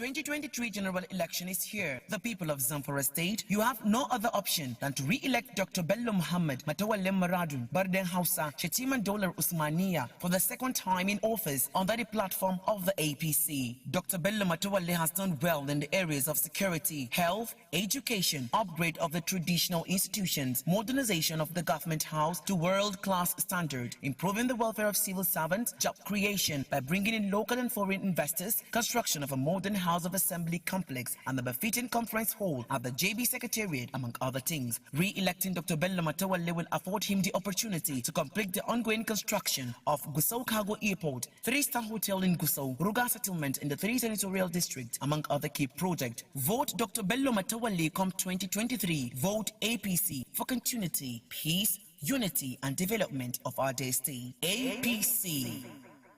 The 2023 general election is here. The people of Zamfara State, you have no other option than to re-elect Dr. Bello Muhammad Matawalem Maradun Barden Hausa Chetiman Dolar Usmania for the second time in office under the platform of the APC. Dr. Bello Matawale has done well in the areas of security, health, education, upgrade of the traditional institutions, modernization of the government house to world-class standard, improving the welfare of civil servants, job creation by bringing in local and foreign investors, construction of a modern House of Assembly complex and the befitting conference hall at the JB Secretariat, among other things. Re-electing Dr. Bello Matawale will afford him the opportunity to complete the ongoing construction of Gusau Cargo Airport, 3-star hotel in Gusau, Ruga settlement in the 3 Senatorial District, among other key projects. Vote Dr. Bello Matawale come 2023. Vote APC for continuity, peace, unity and development of our dear state. APC.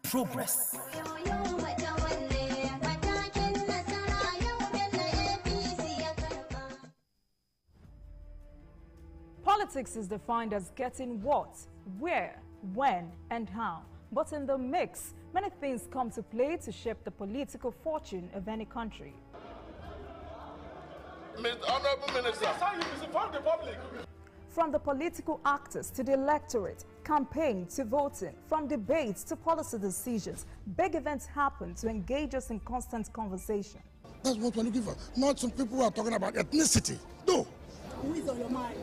Progress. Politics is defined as getting what, where, when, and how. But in the mix, many things come to play to shape the political fortune of any country. Honorable Minister, how you misinform the public? From the political actors to the electorate, campaign to voting, from debates to policy decisions, big events happen to engage us in constant conversation. That's what we're looking for. Not some people who are talking about ethnicity. No. Who is on your mind?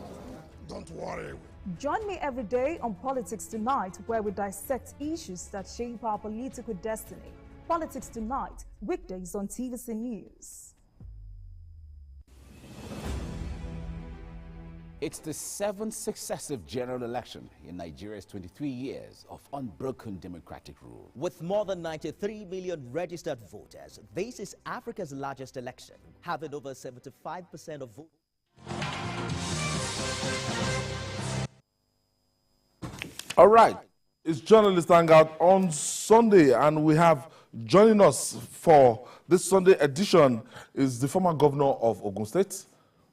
Don't worry. Join me every day on Politics Tonight, where we dissect issues that shape our political destiny. Politics Tonight, weekdays on TVC News. It's the 7th successive general election in Nigeria's 23 years of unbroken democratic rule. With more than 93 million registered voters, this is Africa's largest election, having over 75% of votes. All right, it's Journalist Hangout on Sunday, and we have joining us for this Sunday edition is the former governor of Ogun State,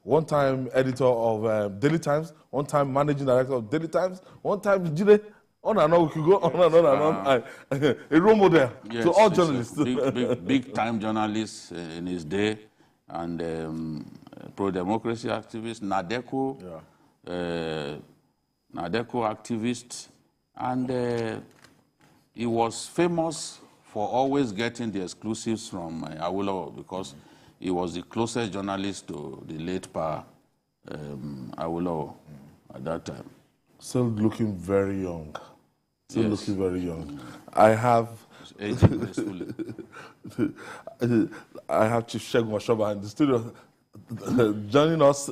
one-time editor of Daily Times, one-time managing director of Daily Times, one-time Jide, on and on, we could go on and on and on. A role model to all journalists. Big-time journalist in his day, and pro-democracy activist, Nadeco activist, and he was famous for always getting the exclusives from Awolowo because he was the closest journalist to the late Awolowo at that time. Still looking very young. Still Yes. looking very young. I have Aging gracefully. I have Chief Segun Oshoba in the studio joining us.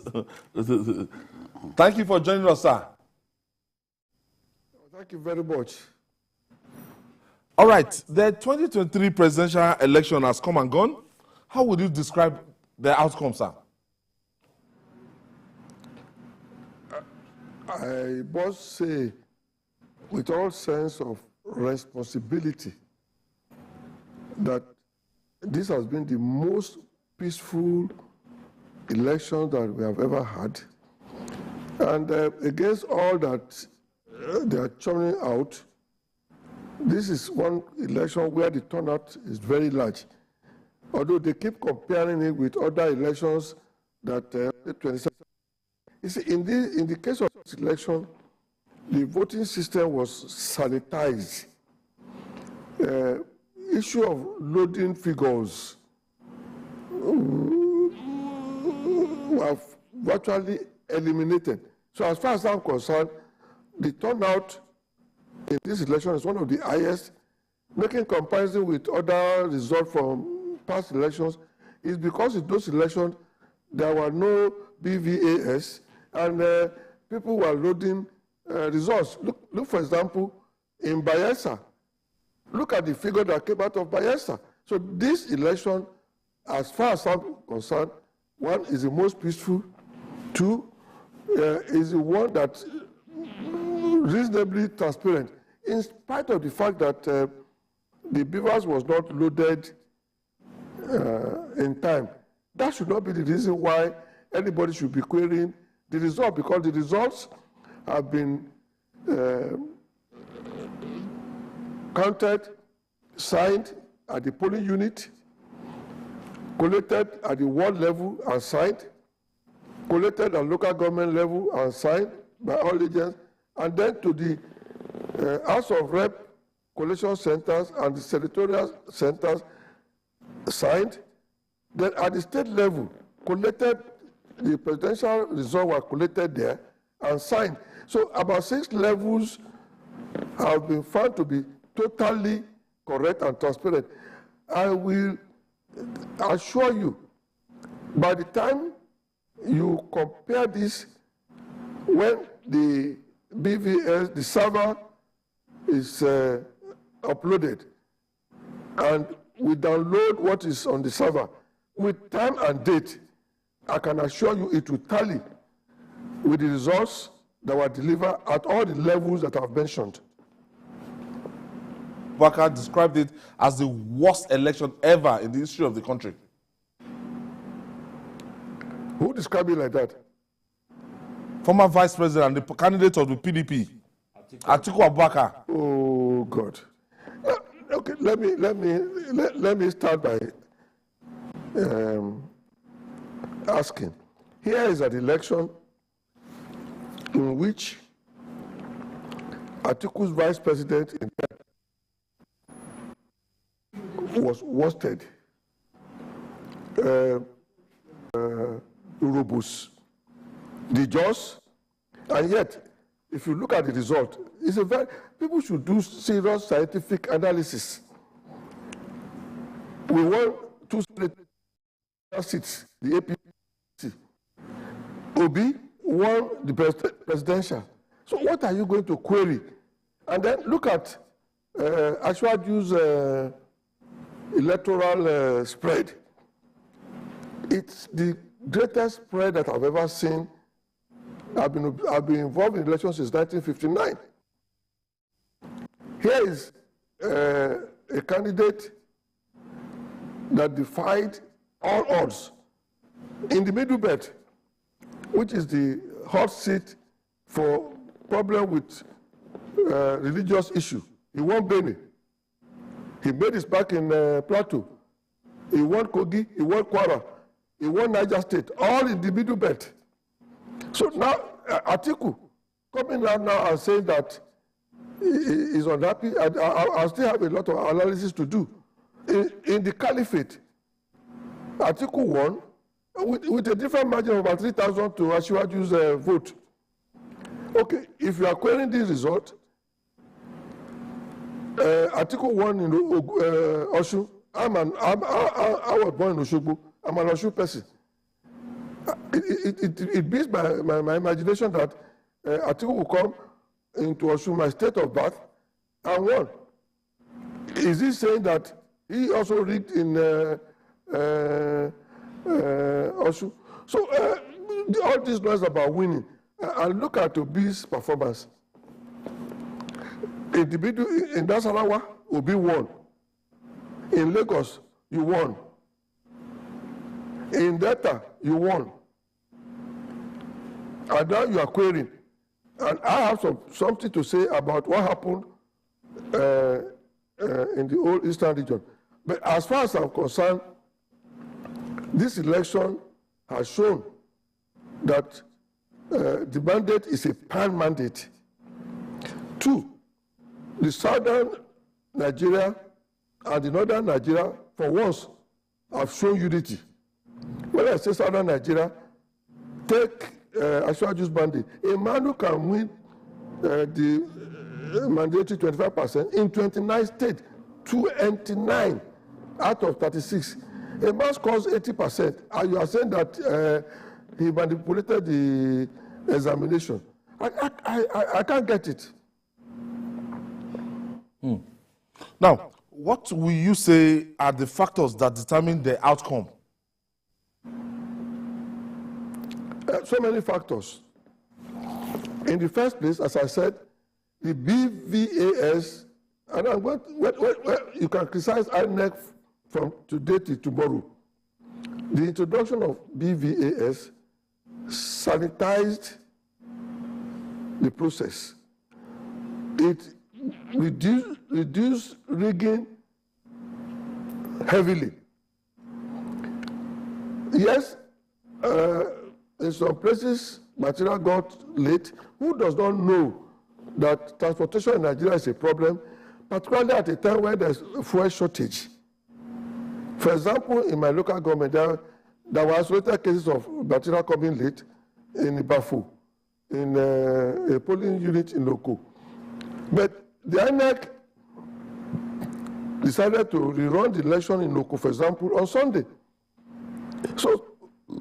Thank you for joining us, sir. Thank you very much. All right, the 2023 presidential election has come and gone. How would you describe the outcome, sir? I must say, with all sense of responsibility, that this has been the most peaceful election that we have ever had. And against all that they are churning out, this is one election where the turnout is very large. Although they keep comparing it with other elections that 27. You see, in the case of this election, the voting system was sanitized. Issue of loading figures were virtually eliminated. So as far as I'm concerned, the turnout in this election is one of the highest. Making comparison with other results from past elections is because in those elections there were no BVAS and people were loading results. Look, for example, in Bayelsa. Look at the figure that came out of Bayelsa. So this election, as far as I'm concerned, one is the most peaceful. Two is the one that reasonably transparent, in spite of the fact that the beavers was not loaded in time. That should not be the reason why anybody should be querying the result, because the results have been counted, signed at the polling unit, collated at the ward level and signed, collated at local government level and signed by all agents, and then to the House of Rep collation centers and the senatorial centers signed. Then at the state level, collected, the presidential results were collected there and signed. So about 6 levels have been found to be totally correct and transparent. I will assure you, by the time you compare this, when the BVS, the server is uploaded, and we download what is on the server, with time and date, I can assure you it will tally with the results that were delivered at all the levels that I've mentioned. Bakar described it as the worst election ever in the history of the country. Who described it like that? Former Vice President and the candidate of the PDP, Atiku Abubakar. Oh God. Okay, let me start by asking. Here is an election in which Atiku's vice president was worsted, robust, the just, and yet, if you look at the result, it's a very, people should do serious scientific analysis. We won 2 seats, the APC. Obi won the presidential. So what are you going to query? And then look at Ashwaju's electoral spread. It's the greatest spread that I've ever seen. I've been involved in elections since 1959. Here is a candidate that defied all odds in the middle belt, which is the hot seat for problem with religious issue. He won Benin. He made his back in Plateau. He won Kogi, he won Kwara, he won Niger State, all in the middle belt. So now, Atiku coming out now and saying that he is unhappy, I still have a lot of analysis to do. In the caliphate, Atiku won with a different margin of about 3,000 to Ashwaju's vote. Okay, if you are querying this result, Atiku won in Osun. I was born in Oshogbo. I'm an Osun person. It beats my imagination that Atiku will come into Osun, my state of birth, and won. Is he saying that he also rigged in Osun? So all this noise about winning, and look at Obi's performance. In Nasarawa, Obi won. In Lagos, you won. In Delta, you won. And now you are querying. And I have something to say about what happened in the whole Eastern region. But as far as I'm concerned, this election has shown that the mandate is a pan mandate. Two, the southern Nigeria and the northern Nigeria, for once, have shown unity. When I say southern Nigeria, take Ashwaju's bandit. A man who can win the mandatory 25% in 29 states, 29 out of 36. A man scores 80%, and you are saying that he manipulated the examination. I can't get it. Now, what will you say are the factors that determine the outcome? So many factors. In the first place, as I said, the BVAS, and I'm going you can criticize INEC from today to tomorrow. The introduction of BVAS sanitized the process. It reduced rigging heavily. Yes, in some places, material got late. Who does not know that transportation in Nigeria is a problem, particularly at a time when there's a fuel shortage? For example, in my local government, there were isolated cases of material coming late in Ibafu, in a polling unit in Loko. But the INEC decided to rerun the election in Loko, for example, on Sunday. So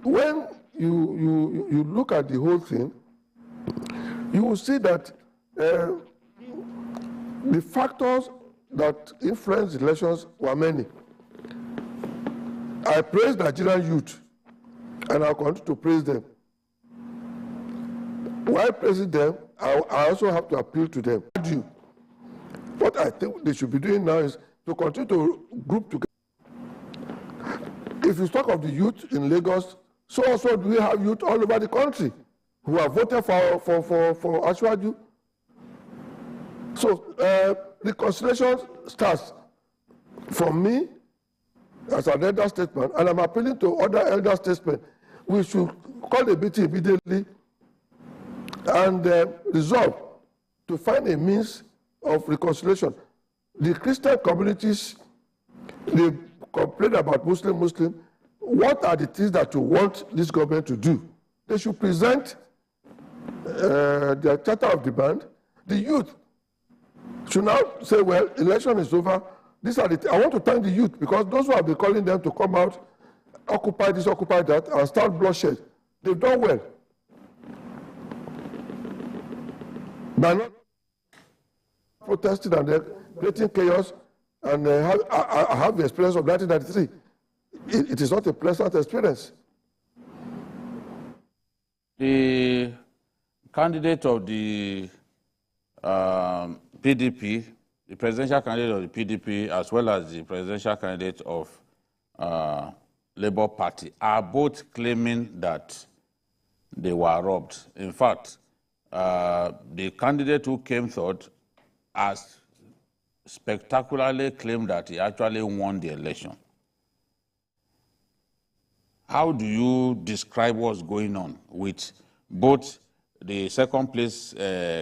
when you look at the whole thing, you will see that the factors that influenced the elections were many. I praise Nigerian youth, and I'll continue to praise them. While praising them, I also have to appeal to them. What I think they should be doing now is to continue to group together. If you talk of the youth in Lagos, so also do we have youth all over the country who have voted for Ashwaju. So reconciliation starts from me as an elder statesman, and I'm appealing to other elder statesmen. We should call a meeting immediately and resolve to find a means of reconciliation. The Christian communities, they complain about Muslim. What are the things that you want this government to do? They should present their charter of demand. The youth should now say, well, election is over. These are the I want to thank the youth, because those who have been calling them to come out, occupy this, occupy that, and start bloodshed, they've done well. By not protesting and creating chaos, and I have the experience of 1993. It is not a pleasant experience. The candidate of the PDP, the presidential candidate of the PDP, as well as the presidential candidate of Labour Party, are both claiming that they were robbed. In fact, the candidate who came third has spectacularly claimed that he actually won the election. How do you describe what's going on with both the second place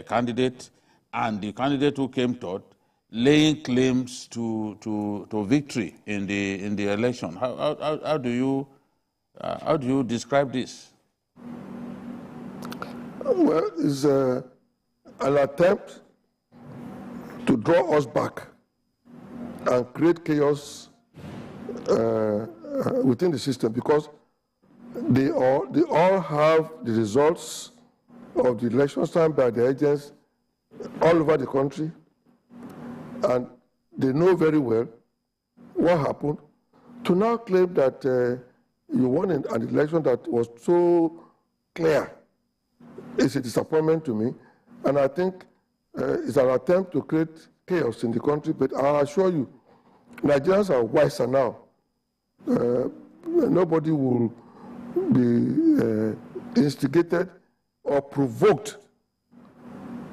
candidate and the candidate who came third laying claims to victory in the election? How do you describe this? Well, it's an attempt to draw us back and create chaos within the system, because they all have the results of the elections signed by the agents all over the country, and they know very well what happened. To now claim that you won an election that was so clear is a disappointment to me, and I think it's an attempt to create chaos in the country. But I assure you, Nigerians are wiser now. Nobody will be instigated or provoked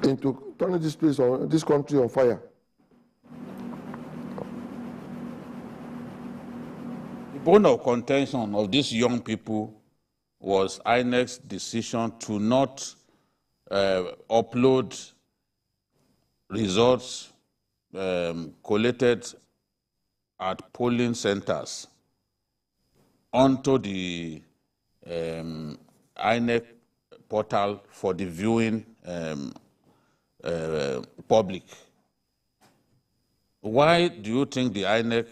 into turning this country on fire. The bone of contention of these young people was INEC's decision to not upload results collated at polling centers onto the INEC portal for the viewing public. Why do you think the INEC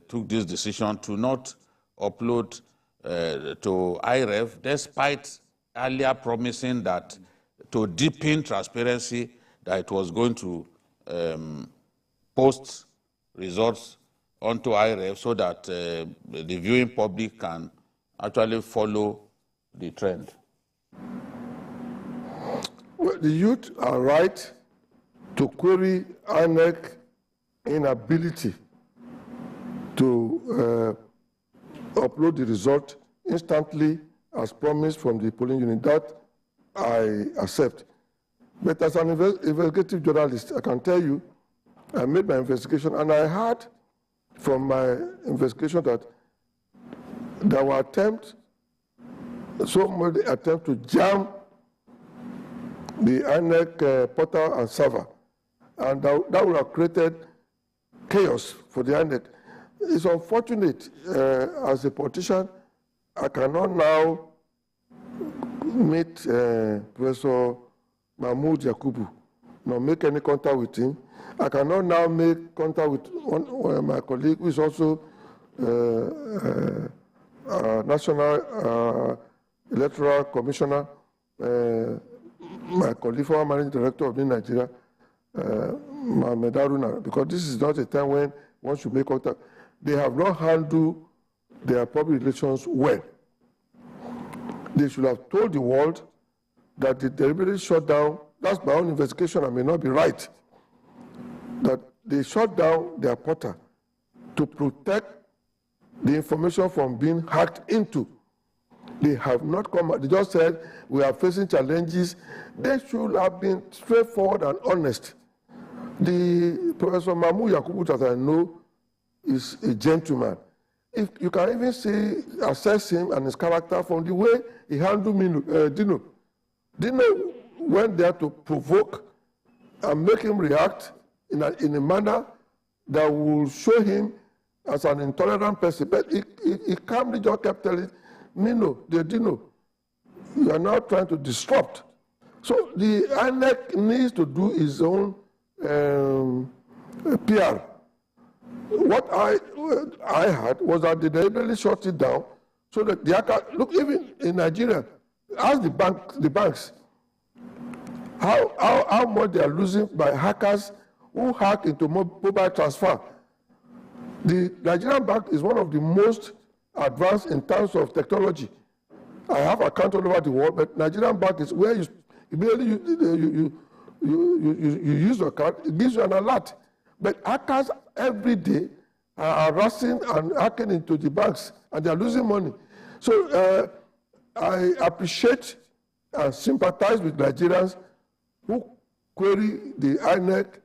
took this decision to not upload to IReF, despite earlier promising that to deepen transparency, that it was going to post results onto IReF so that the viewing public can actually follow the trend? Well, the youth are right to query INEC inability to upload the result instantly as promised from the polling unit. That I accept. But as an investigative journalist, I can tell you, I made my investigation, and I heard from my investigation that there were attempts, so many attempts to jam the INEC portal and server, and that would have created chaos for the INEC. It's unfortunate, as a politician, I cannot now meet Professor Mahmoud Yakubu, nor make any contact with him. I cannot now make contact with one of my colleagues, who is also National Electoral Commissioner, my colleague, former Managing Director of Nigeria, Mohamed Haruna, because this is not a time when one should make contact. They have not handled their public relations well. They should have told the world that the deliberately shut down, that's my own investigation, I may not be right, that they shut down their portal to protect the information from being hacked into. They have not come out. They just said, we are facing challenges. They should have been straightforward and honest. The Professor Mahmoud Yakubu, that I know, is a gentleman. If you can even assess him and his character from the way he handled Dino. Dino went there to provoke and make him react in a manner that will show him as an intolerant person. But he calmly just kept telling Dino, you are now trying to disrupt. So the INEC needs to do its own PR. What I had was that they deliberately shut it down so that the hacker, look, even in Nigeria, ask the banks how much they are losing by hackers who hack into mobile transfer. The Nigerian bank is one of the most advanced in terms of technology. I have accounts all over the world, but Nigerian bank is where you immediately you use your card, it gives you an alert. But hackers every day are harassing and hacking into the banks, and they are losing money. So I appreciate and sympathize with Nigerians who query the INEC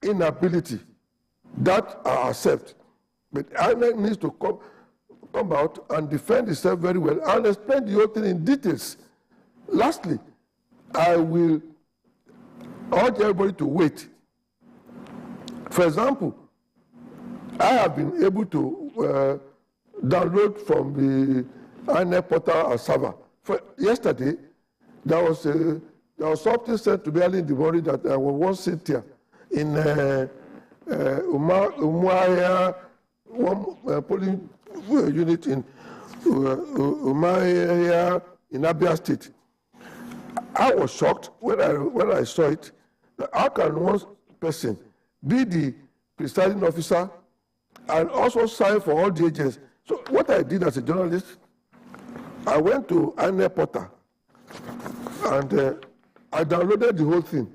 inability. That I accept. But INEC needs to come out and defend itself very well and explain the whole thing in details. Lastly, I will urge everybody to wait. For example, I have been able to download from the INEC portal and server. Yesterday, there was something sent to me early in the morning that I was sit here in Umuahia, one polling unit in Umuahia in Abia State. I was shocked when I saw it. How can one person be the presiding officer and also sign for all the agents? So what I did as a journalist, I went to INEC portal and I downloaded the whole thing.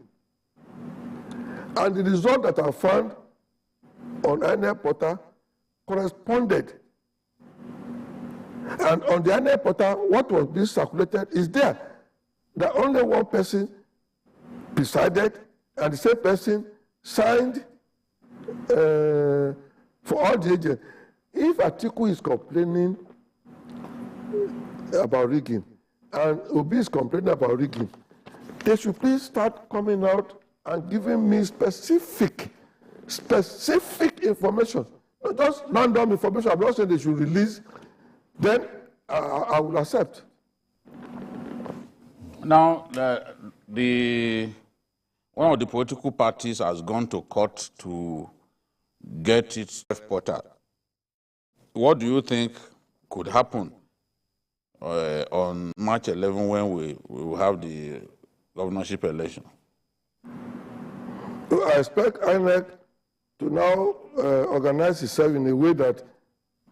And the result that I found on INEC portal corresponded. And on the INEC portal, what was being circulated is there. That only one person presided and the same person signed for all the agents. If Atiku is complaining about rigging and Obi is complaining about rigging, they should please start coming out and giving me specific information, not just random information. I'm not saying they should release, then I will accept. Now, one of the political parties has gone to court to get its portal. What do you think could happen on March 11 when we will have the governorship election? I expect INEC to now organize itself in a way that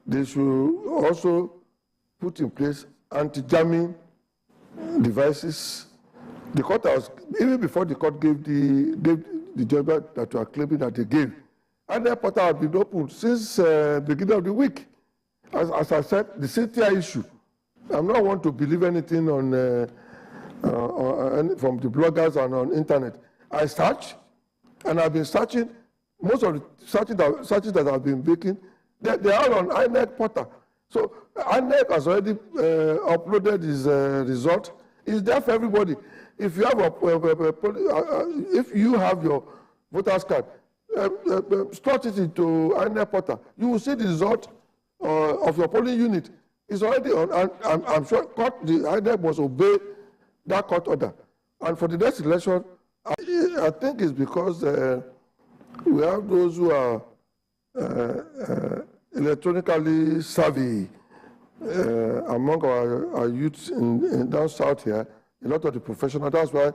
they should also put in place anti-jamming devices. The court has, even before the court gave the judgment that you are claiming that they gave, INEC portal has been open since the beginning of the week. As I said, the CTI issue, I'm not want to believe anything from the bloggers and on internet. I search, and I've been searching. Most of the searches that I've been making, they are on INEC portal. So INEC has already uploaded his result. It's there for everybody. If you have your voter's card, slot it into INEC portal. You will see the result of your polling unit. It's already on. I'm sure the INEC must obey that court order. And for the next election, I think it's because we have those who are electronically savvy among our youths in down south here. A lot of the professionals. That's why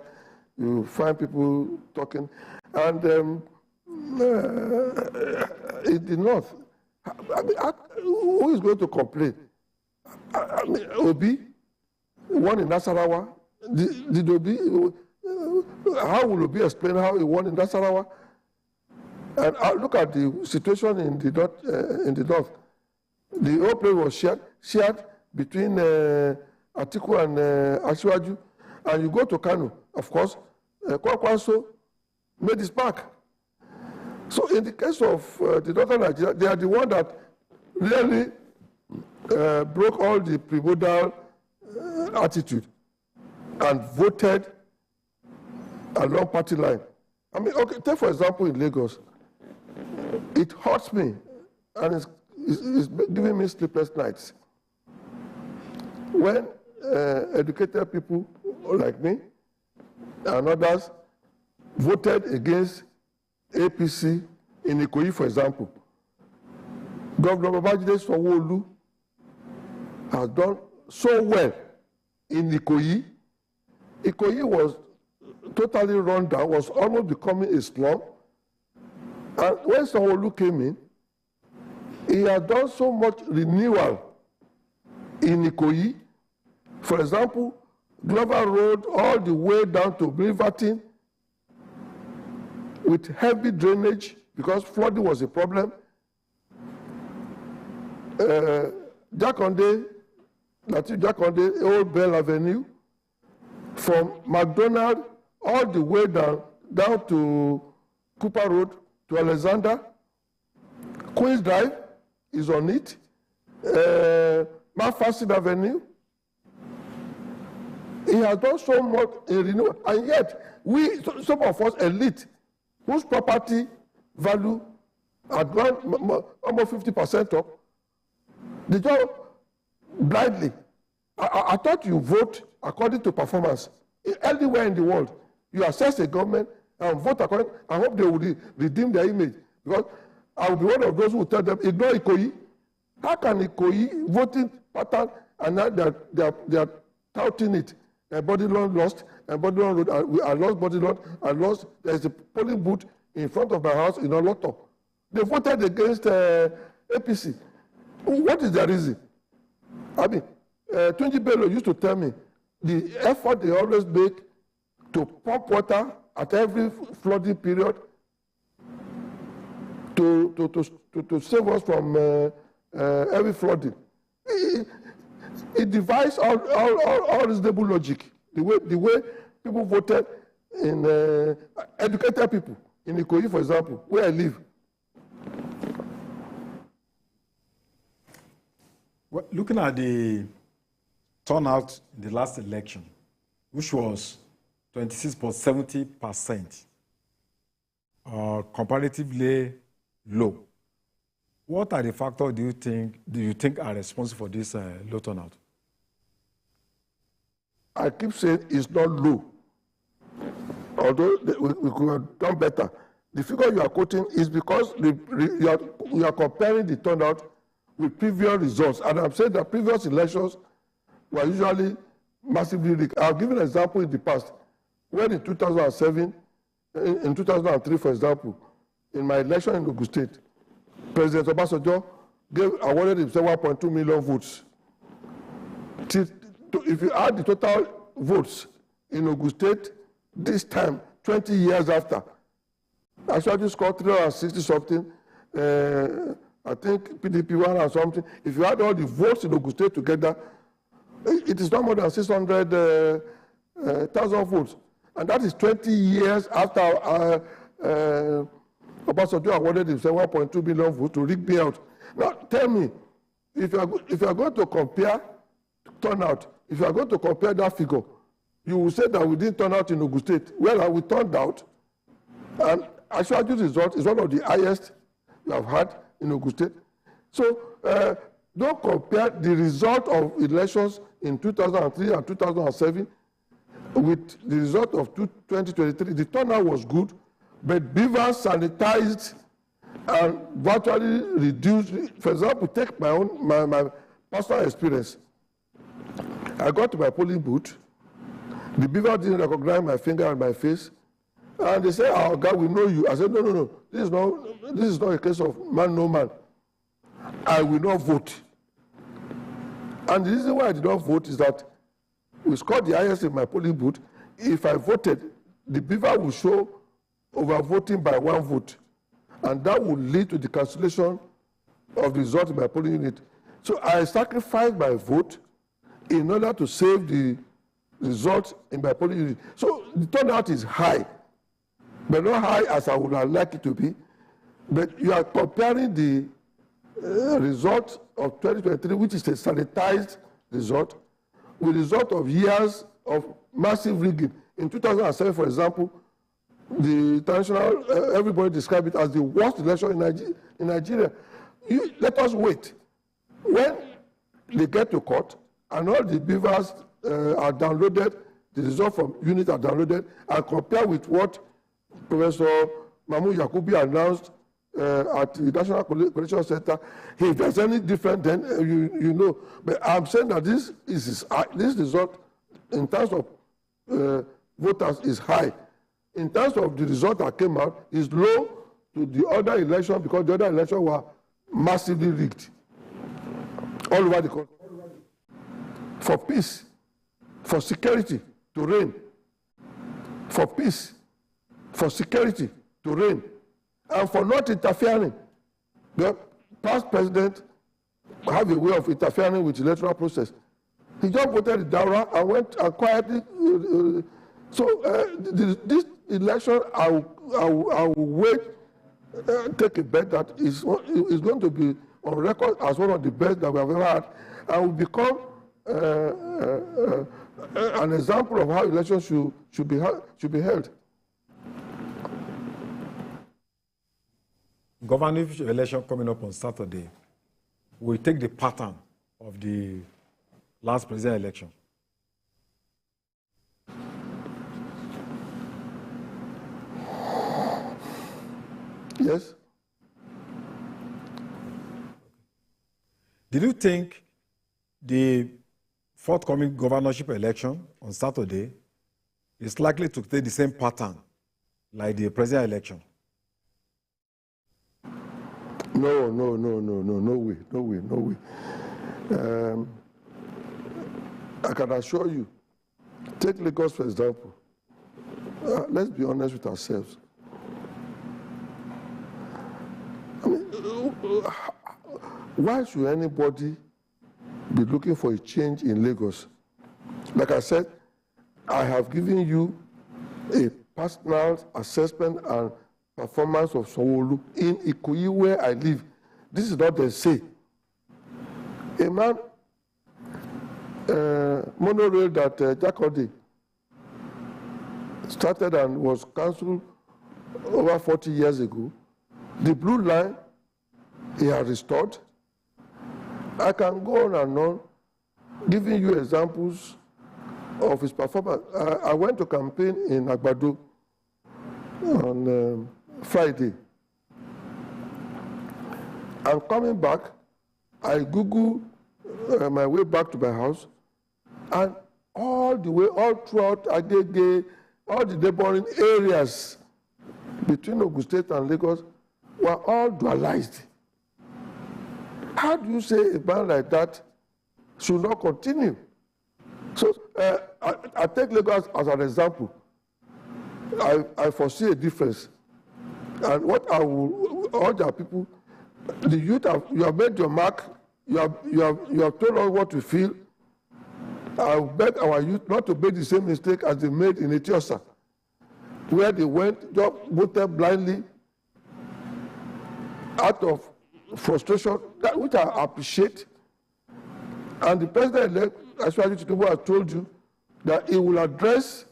you find people talking. And in the north, who is going to complain? Obi, one in Nasarawa. Did Obi? How will Obi explain how he won in Nasarawa? And look at the situation in the north. The whole place was shared between Atiku and Asiwaju. And you go to Kano, of course, Kwakwanso made his mark. So in the case of the northern Nigeria, they are the one that really broke all the primordial attitude and voted along party line. I mean, okay, take for example in Lagos, it hurts me and it's giving me sleepless nights when educated people like me and others voted against APC in Ikoyi, for example. Governor Babajide Sanwo-Olu has done so well in Ikoyi. Ikoyi was totally run down, was almost becoming a slum. And when Sanwo-Olu came in, he had done so much renewal in Ikoyi. For example, Glover Road all the way down to Briverton with heavy drainage because flooding was a problem. Jakonde, Old Bell Avenue, from McDonald all the way down to Cooper Road to Alexander. Queens Drive is on it. McPherson Avenue. He has done so much in renewal, and yet some of us elite, whose property value had gone almost 50% up, they just blindly. I thought you vote according to performance. Anywhere in the world, you assess a government and vote according. I hope they will redeem their image, because I will be one of those who will tell them, ignore Ikoyi. How can Ikoyi voting pattern and now they are touting it? Body loan lost, and body loan road. I lost body loan. I lost. There's a polling booth in front of my house in Oloto. They voted against APC. What is the reason? I mean, Tunji Bello used to tell me the effort they always make to pump water at every flooding period to save us from every flooding. It defies all reasonable logic. The way people voted in educated people in Ikoyi, for example, where I live. Well, looking at the turnout in the last election, which was 26.70%, comparatively low. What are the factors do you think are responsible for this low turnout? I keep saying it's not low. Although we could have done better. The figure you are quoting is because you are comparing the turnout with previous results. And I'm saying that previous elections were usually massively rigged. I'll give an example in the past. When in 2007, in 2003, for example, in my election in Ogun State, President Obasanjo awarded himself 1.2 million votes. If you add the total votes in Ogun State, this time, 20 years after, actually scored 360 something, I think PDP won or something. If you add all the votes in Ogun State together, it is not more than 600,000 votes. And that is 20 years after Obasanjo awarded himself 1.2 billion votes to rig me out. Now, tell me, if you are going to compare turnout, if you are going to compare that figure, you will say that we didn't turn out in Ogun State. Well, we turned out, and Ashwaju's result is one of the highest we have had in Ogun State. So, don't compare the result of elections in 2003 and 2007 with the result of 2023. The turnout was good, but beavers sanitized and virtually reduced. For example, take my personal experience. I got to my polling booth. The beaver didn't recognize my finger and my face. And they said, "Oh, God, we know you." I said, No. This is not a case of man, no man. I will not vote. And the reason why I did not vote is that we scored the highest in my polling booth. If I voted, the beaver will show overvoting by 1 vote. And that will lead to the cancellation of the result in my polling unit. So I sacrificed my vote in order to save the result in my polling unit. So the turnout is high, but not high as I would have liked it to be. But you are comparing the result of 2023, which is a sanitized result, with the result of years of massive rigging. In 2007, for example, the international, everybody described it as the worst election in Nigeria. Let us wait. When they get to court and all the beavers are downloaded, the result from unit are downloaded, and compare with what Professor Mahmoud Yakubi announced at the National Collection Center. If there's any different, then you know. But I'm saying that this result, in terms of voters, is high. In terms of the result that came out, is low to the other election because the other elections were massively rigged all over the country. For peace, for security to reign, for peace, for security to reign, and for not interfering. The past president have a way of interfering with the electoral process. He just voted the Daura and went and quietly. This election, I will wait, take a bet that is going to be on record as one of the best that we have ever had, and will become an example of how elections should be held. Governorship election coming up on Saturday will take the pattern of the last presidential election. Yes. Did you think the forthcoming governorship election on Saturday is likely to take the same pattern like the presidential election? No way. I can assure you, take Lagos for example. Let's be honest with ourselves. I mean, why should anybody be looking for a change in Lagos? Like I said, I have given you a personal assessment and performance of Sanwo-Olu in Ikoyi, where I live. This is not the say. A man, monorail that Jakode started and was cancelled over 40 years ago. The blue line, he has restored. I can go on and on, giving you examples of his performance. I went to campaign in Agbado on Friday. I'm coming back. I Google my way back to my house, and all the way, all throughout Agege, all the neighboring areas between Ogun State and Lagos were all dualized. How do you say a ban like that should not continue? So I take Lagos as an example. I foresee a difference. And what I will urge our people, the youth, you have made your mark, you have told us what you feel. I beg our youth not to make the same mistake as they made in Ethiopia, where they went, just voted blindly out of frustration, which I appreciate. And the president-elect, Ashwaji Tinubu, has told you that he will address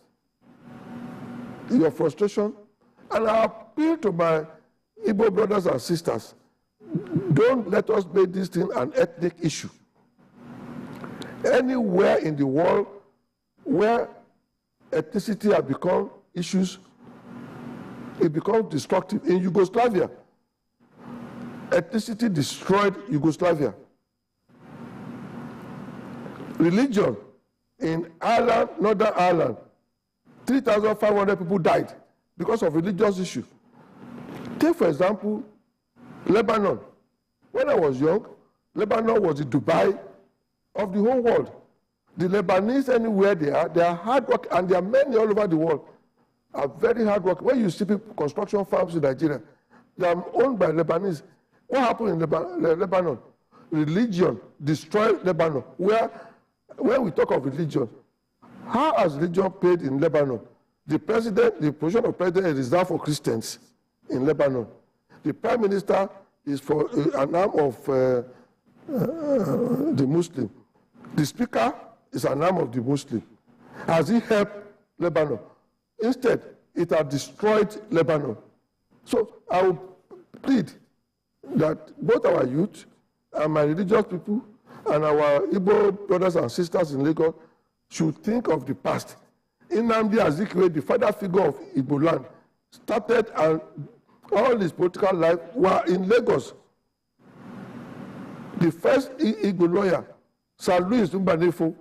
your frustration. And I appeal to my Igbo brothers and sisters, don't let us make this thing an ethnic issue. Anywhere in the world where ethnicity has become issues, it becomes destructive. In Yugoslavia, ethnicity destroyed Yugoslavia. Religion in Ireland, Northern Ireland, 3,500 people died because of religious issue. Take, for example, Lebanon. When I was young, Lebanon was the Dubai of the whole world. The Lebanese, anywhere they are hard work, and there are many all over the world, are very hard work. When you see people, construction farms in Nigeria, they are owned by Lebanese. What happened in Lebanon? Religion destroyed Lebanon. When we talk of religion, how has religion paid in Lebanon? The position of president is reserved for Christians in Lebanon. The prime minister is for an arm of the Muslim. The speaker is an arm of the Muslim. Has he helped Lebanon? Instead, it has destroyed Lebanon. So I will plead that both our youth and my religious people and our Igbo brothers and sisters in Lagos should think of the past. Nnamdi Azikiwe, the father figure of Igbo land, started and all his political life were in Lagos. The first Igbo lawyer, Sir Louis Mbanefo,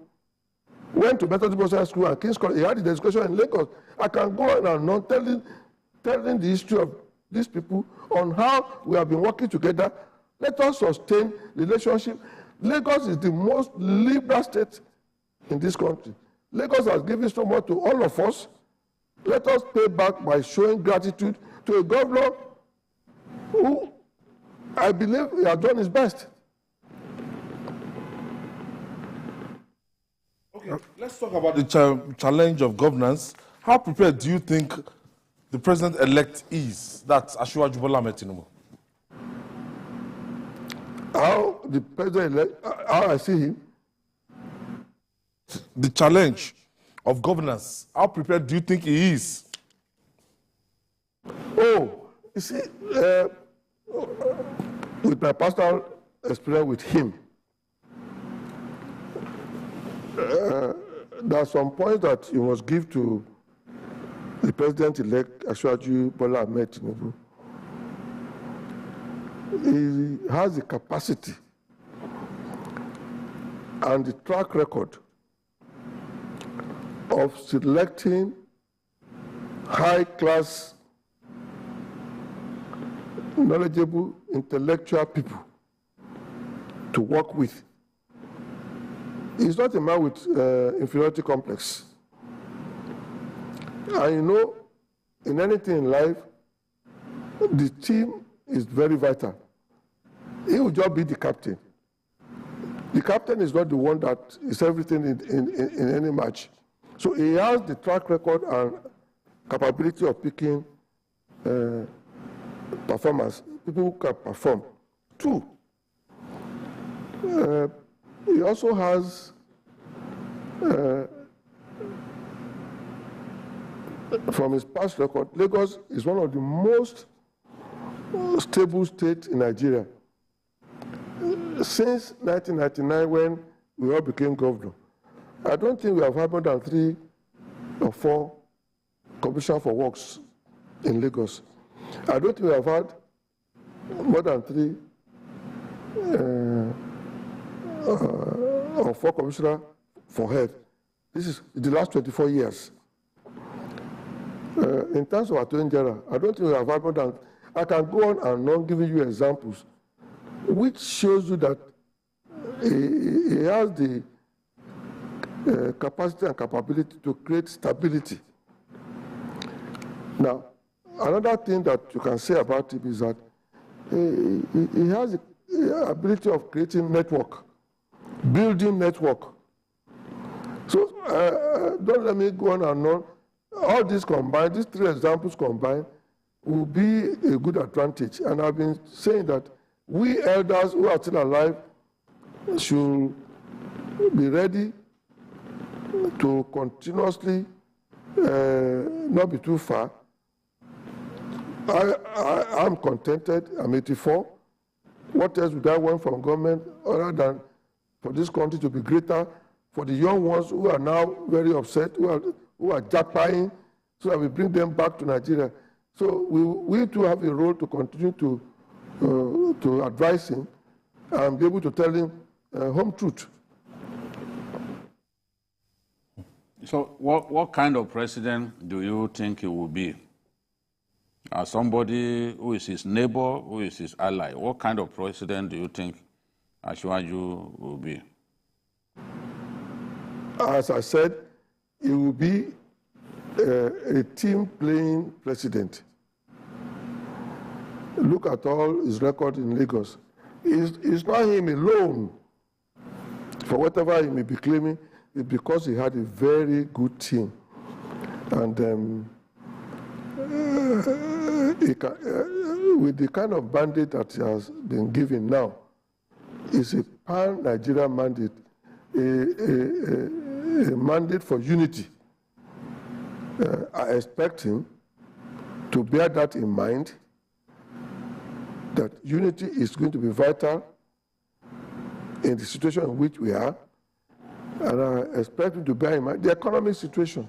went to Methodist Boys School and King's College. He had the education in Lagos. I can go on and on telling the history of these people on how we have been working together. Let us sustain relationship. Lagos is the most liberal state in this country. Lagos has given so much to all of us. Let us pay back by showing gratitude to a governor who I believe he has done his best. Okay, let's talk about the challenge of governance. How prepared do you think the president-elect is? That's Asiwaju Bola Ahmed Tinubu. How the president-elect, how I see him? The challenge of governance, how prepared do you think he is? Oh, you see, with my personal experience with him, there are some points that you must give to the president-elect, Asiwaju Bola Ahmed Tinubu. He has the capacity and the track record of selecting high-class, knowledgeable, intellectual people to work with. He's not a man with inferiority complex. And you know, in anything in life, the team is very vital. He will just be the captain. The captain is not the one that is everything in any match. So he has the track record and capability of picking performers, people who can perform. Two, he also has from his past record, Lagos is one of the most stable states in Nigeria. Since 1999, when we all became governor, I don't think we have had more than 3 or 4 commissioners for works in Lagos. I don't think we have had more than 3 or 4 commissioners for health. This is the last 24 years. In terms of Attorney General, I don't think we have had more than, I can go on and on giving you examples, which shows you that he has the capacity and capability to create stability. Now, another thing that you can say about him is that he has the ability of creating network, building network. So don't let me go on and on. All these combined, these 3 examples combined, will be a good advantage. And I've been saying that we elders who are still alive should be ready to continuously not be too far. I'm contented. I'm 84. What else would I want from government other than for this country to be greater, for the young ones who are now very upset, who are jackpying, so that we bring them back to Nigeria. So we too have a role to continue to advise him and be able to tell him home truth. So what kind of president do you think he will be? As somebody who is his neighbor, who is his ally, what kind of president do you think Asiwaju will be? As I said, he will be a team-playing president. Look at all his record in Lagos. It's not him alone. For whatever he may be claiming, it's because he had a very good team. And with the kind of mandate that he has been given now, it's a pan-Nigeria mandate, a mandate for unity. I expect him to bear that in mind, that unity is going to be vital in the situation in which we are, and I expect him to bear in mind the economic situation.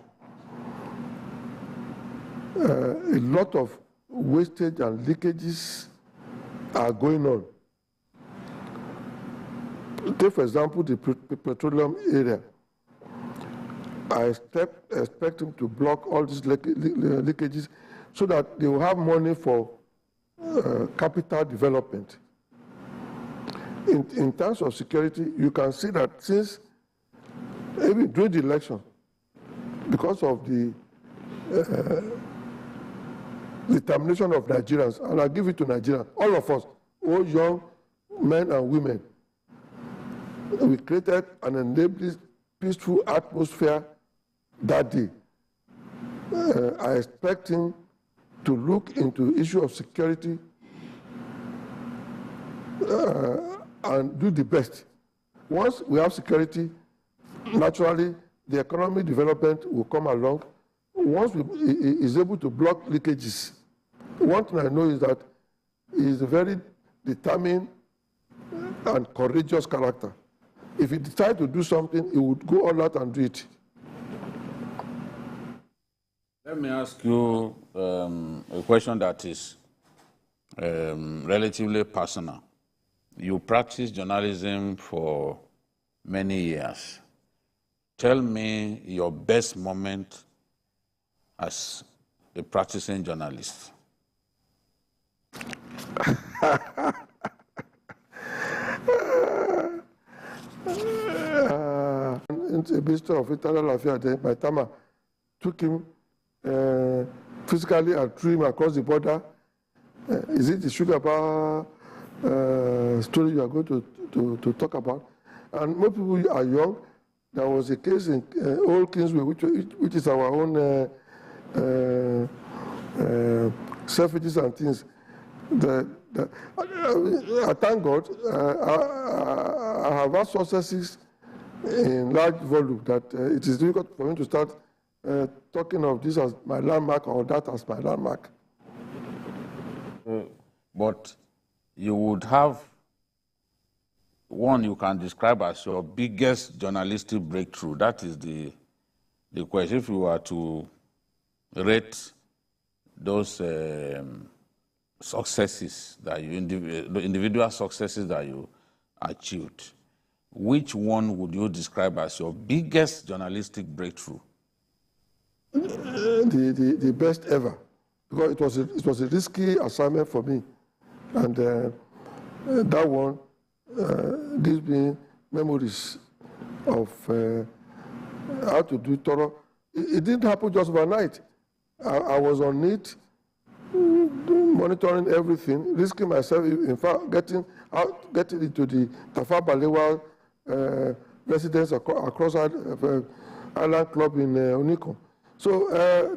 A lot of wastage and leakages are going on. Take, for example, the petroleum area. I expect him to block all these leakages so that they will have money for capital development. In terms of security, you can see that since, even during the election, because of the determination of Nigerians, and I give it to Nigerians, all of us, all young men and women, we created an enabling, peaceful atmosphere that day. I expect him to look into the issue of security and do the best. Once we have security, naturally, the economic development will come along. Once he is able to block leakages, one thing I know is that he is a very determined and courageous character. If he decides to do something, he would go all out and do it. Let me ask you a question that is relatively personal. You practiced journalism for many years. Tell me your best moment as a practicing journalist. Into a minister of internal affairs, by the time I took him physically and threw him across the border. Is it the sugar bar story you are going to talk about? And most people are young. There was a case in Old Kingsway, which is our own selfridges and things. I thank God, I have had successes in large volume that it is difficult for me to start talking of this as my landmark or that as my landmark. But you would have one you can describe as your biggest journalistic breakthrough. That is the question. If you were to rate those successes that you the individual successes that you achieved, which one would you describe as your biggest journalistic breakthrough? The best ever, because it was a risky assignment for me, and that one gives me memories of how to do it thorough. It didn't happen just overnight. I was on it, monitoring everything, risking myself, in fact, getting into the Tafa Balewa residence across Island Club in Onikom. So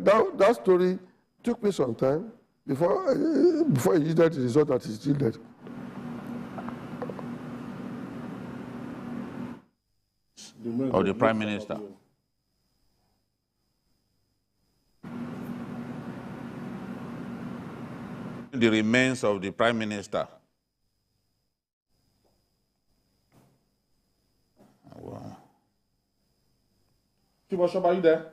that story took me some time before it yielded the result that it yielded. Of the Prime Minister. The remains of the Prime Minister. Wow. Kiboshoba, are you there?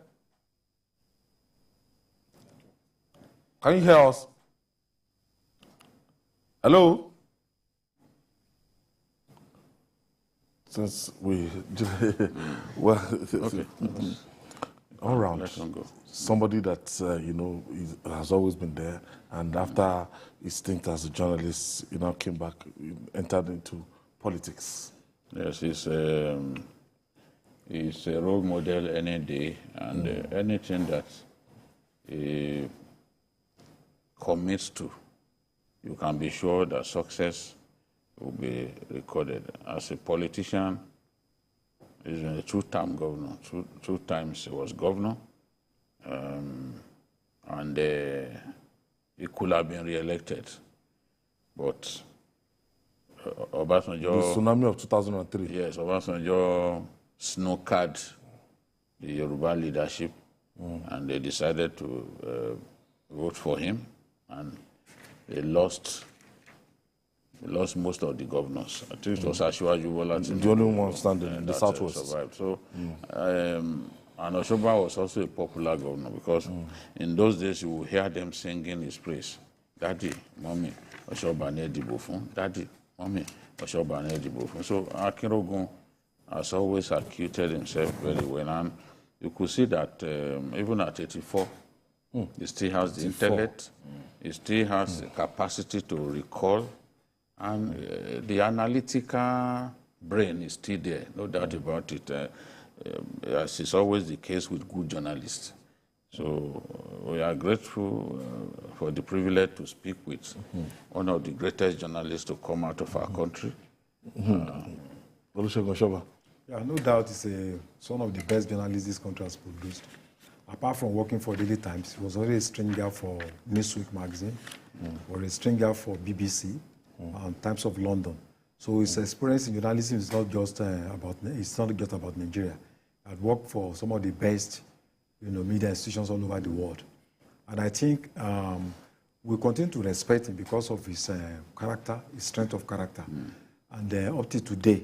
Can you hear us? Hello? Since we well, okay. All round, somebody that you know has always been there, and after his stint as a journalist, came back, entered into politics. Yes, he's a role model any day, and anything that he commits to, you can be sure that success will be recorded. As a politician, he's been a two-term governor. Two times he was governor, and he could have been re-elected. But Obasanjo... The tsunami of 2003. Yes, Obasanjo snookered the Yoruba leadership, and they decided to vote for him, and they lost most of the governors. I think it was Asiwaju Bola Tinubu. The only one standing in the southwest. Survived. So, and Oshoba was also a popular governor, because in those days you would hear them singing his praise. Daddy, mommy, Oshoba ne dibo fun. Daddy, mommy, Oshoba ne dibo fun. So Akinrogun has always acquitted himself very well, and you could see that even at 84, he still has the intellect, he still has the capacity to recall, and the analytical brain is still there, no doubt about it, as is always the case with good journalists. So we are grateful for the privilege to speak with one of the greatest journalists to come out of our country. Yeah, no doubt it's one of the best journalists this country has produced. Apart from working for Daily Times, he was already a stringer for Newsweek magazine, or a stringer for BBC and Times of London. So his experience in journalism is not just about Nigeria. I've worked for some of the best, media institutions all over the world, and I think we continue to respect him because of his character, his strength of character, and up to today,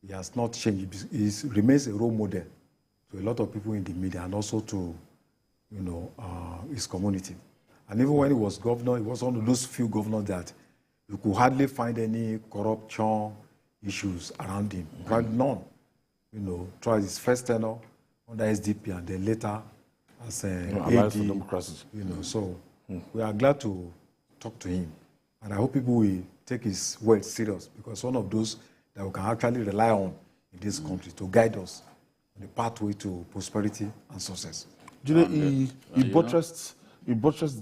he has not changed. He remains a role model to a lot of people in the media, and also to, his community. And even when he was governor, he was one of those few governors that you could hardly find any corruption issues around him. Quite none. Throughout his first tenure under SDP, and then later as Alliance for AD. Democracy. So we are glad to talk to him, and I hope people will take his words serious, because one of those that we can actually rely on in this country to guide us on the pathway to prosperity and success. He buttressed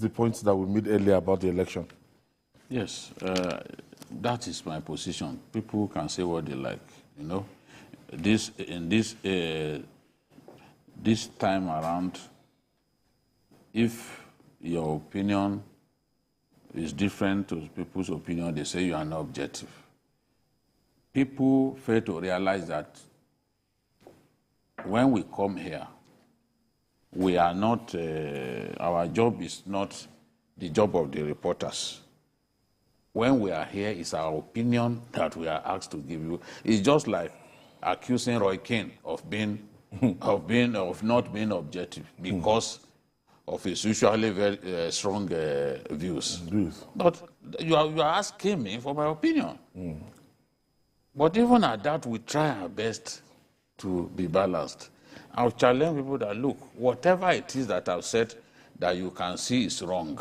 the points that we made earlier about the election. Yes, that is my position. People can say what they like, This time around, if your opinion is different to people's opinion, they say you are not objective. People fail to realize that when we come here, we are not, our job is not the job of the reporters. When we are here, it's our opinion that we are asked to give you. It's just like accusing Roy Keane of not being objective because of his usually very strong views. But you are asking me for my opinion. But even at that, we try our best to be balanced. I'll challenge people that, look, whatever it is that I've said that you can see is wrong,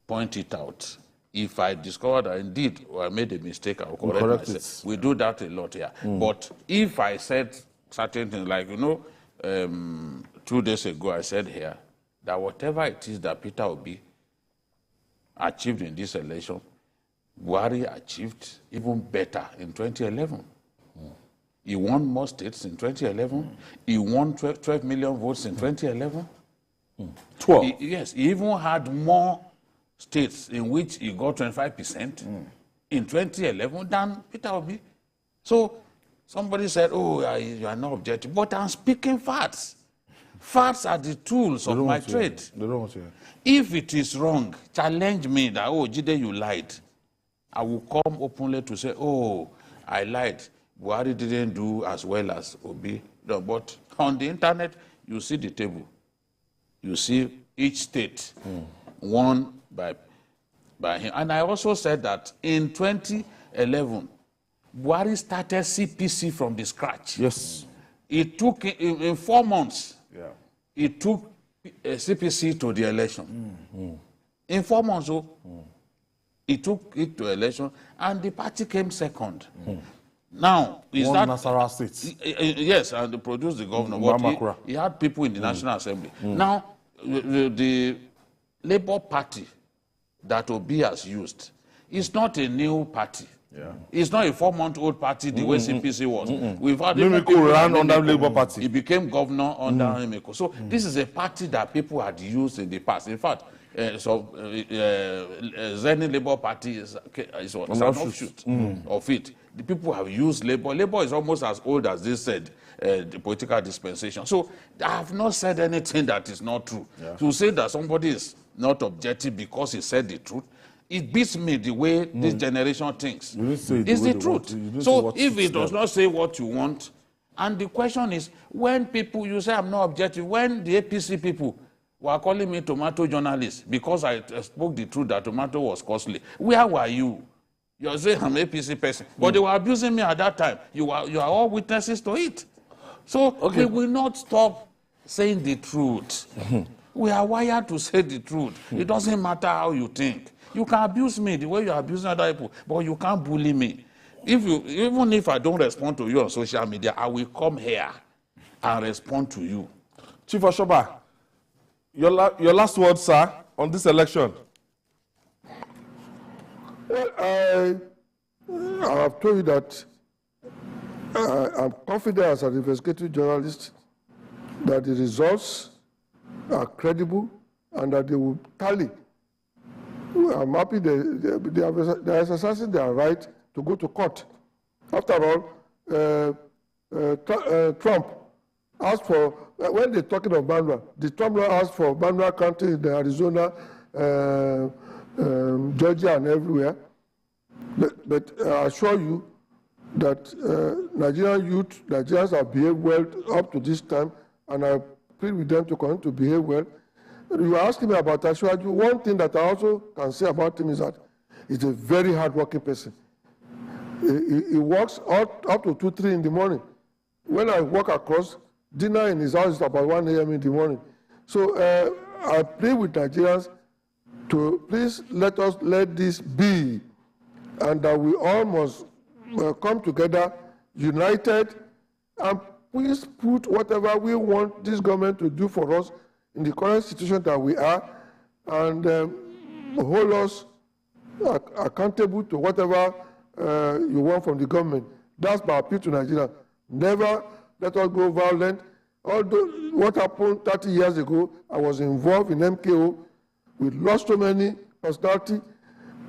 point it out. If I discover that indeed I made a mistake, I'll correct myself. We do that a lot here. But if I said certain things, like, 2 days ago I said here that whatever it is that Peter Obi achieved in this election, Buhari achieved even better in 2011. He won more states in 2011. He won 12 million votes in 2011. 12? Yes, he even had more states in which he got 25% in 2011 than Peter Obi. So somebody said, oh, you are not objective. But I'm speaking facts. Facts are the tools of my trade. They don't want to hear. If it is wrong, challenge me that, oh, Jide, you lied. I will come openly to say, oh, I lied. Buhari didn't do as well as Obi. No, but on the internet, you see the table. You see each state won by him. And I also said that in 2011, Buhari started CPC from the scratch. Yes. It took, in 4 months, it took CPC to the election. In 4 months, it took it to election, and the party came second. Now, is One that Nasarawa State? Yes, and they produced the governor. But he had people in the National Assembly. Now, the Labour Party that Obi has used is not a new party. It's not a 4-month-old party the way CPC was. We've had Mimiko ran under Labour Party. He became governor under Mimiko. So this is a party that people had used in the past. In fact, Zeni Labour Party is an offshoot of it. The people have used Labour. Labour is almost as old as they said, the political dispensation. So I have not said anything that is not true. To say that somebody is not objective because he said the truth, it beats me the way this generation thinks. It's the truth. So if it does not say what you want, and the question is, when people, you say I'm not objective, when the APC people were calling me tomato journalist because I spoke the truth that tomato was costly, where were you? You're saying I'm an APC person, but they were abusing me at that time. You are all witnesses to it. So we will not stop saying the truth. We are wired to say the truth. It doesn't matter how you think. You can abuse me the way you're abusing other people, but you can't bully me. Even if I don't respond to you on social media, I will come here and respond to you. Chief Oshoba, your last word, sir, on this election. Well, I have told you that I'm confident as an investigative journalist that the results are credible and that they will tally. I'm happy they are exercising their right to go to court. After all, Trump asked for, when they're talking of Bandra, the Trump asked for Bandra County in Arizona, Georgia, and everywhere. But I assure you that Nigerians have behaved well up to this time, and I plead with them to continue to behave well. You were asking me about Ashwaju. One thing that I also can say about him is that he's a very hard-working person. He works up to 2, 3 in the morning. When I walk across, dinner in his house is about 1 a.m. in the morning. So I plead with Nigerians to please let this be, and that we all must come together, united, and please put whatever we want this government to do for us in the current situation that we are, and hold us accountable to whatever you want from the government. That's my appeal to Nigeria. Never let us go violent. Although what happened 30 years ago, I was involved in MKO. We lost so many personalities.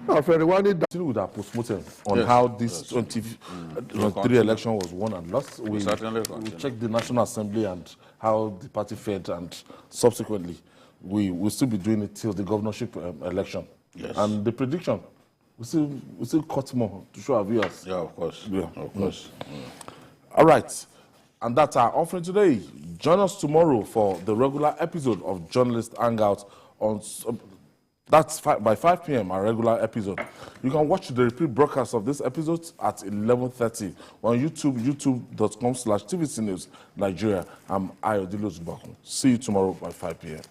With our postmortem on how this 2023 election was won and lost, we checked the National Assembly and how the party fared, and subsequently we will still be doing it till the governorship election. Yes. And the prediction, we still cut more to show our viewers. Yeah, of course. Yeah, of course. All right. And that's our offering today. Join us tomorrow for the regular episode of Journalist Hangout on. That's by 5 p.m., our regular episode. You can watch the repeat broadcast of this episode at 11:30 on YouTube, youtube.com/TVC News Nigeria. I'm Ayodele Zubakun. See you tomorrow by 5 p.m.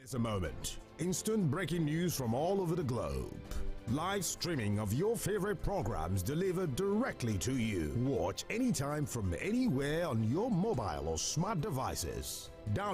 Miss a moment. Instant breaking news from all over the globe. Live streaming of your favorite programs delivered directly to you. Watch anytime from anywhere on your mobile or smart devices. Download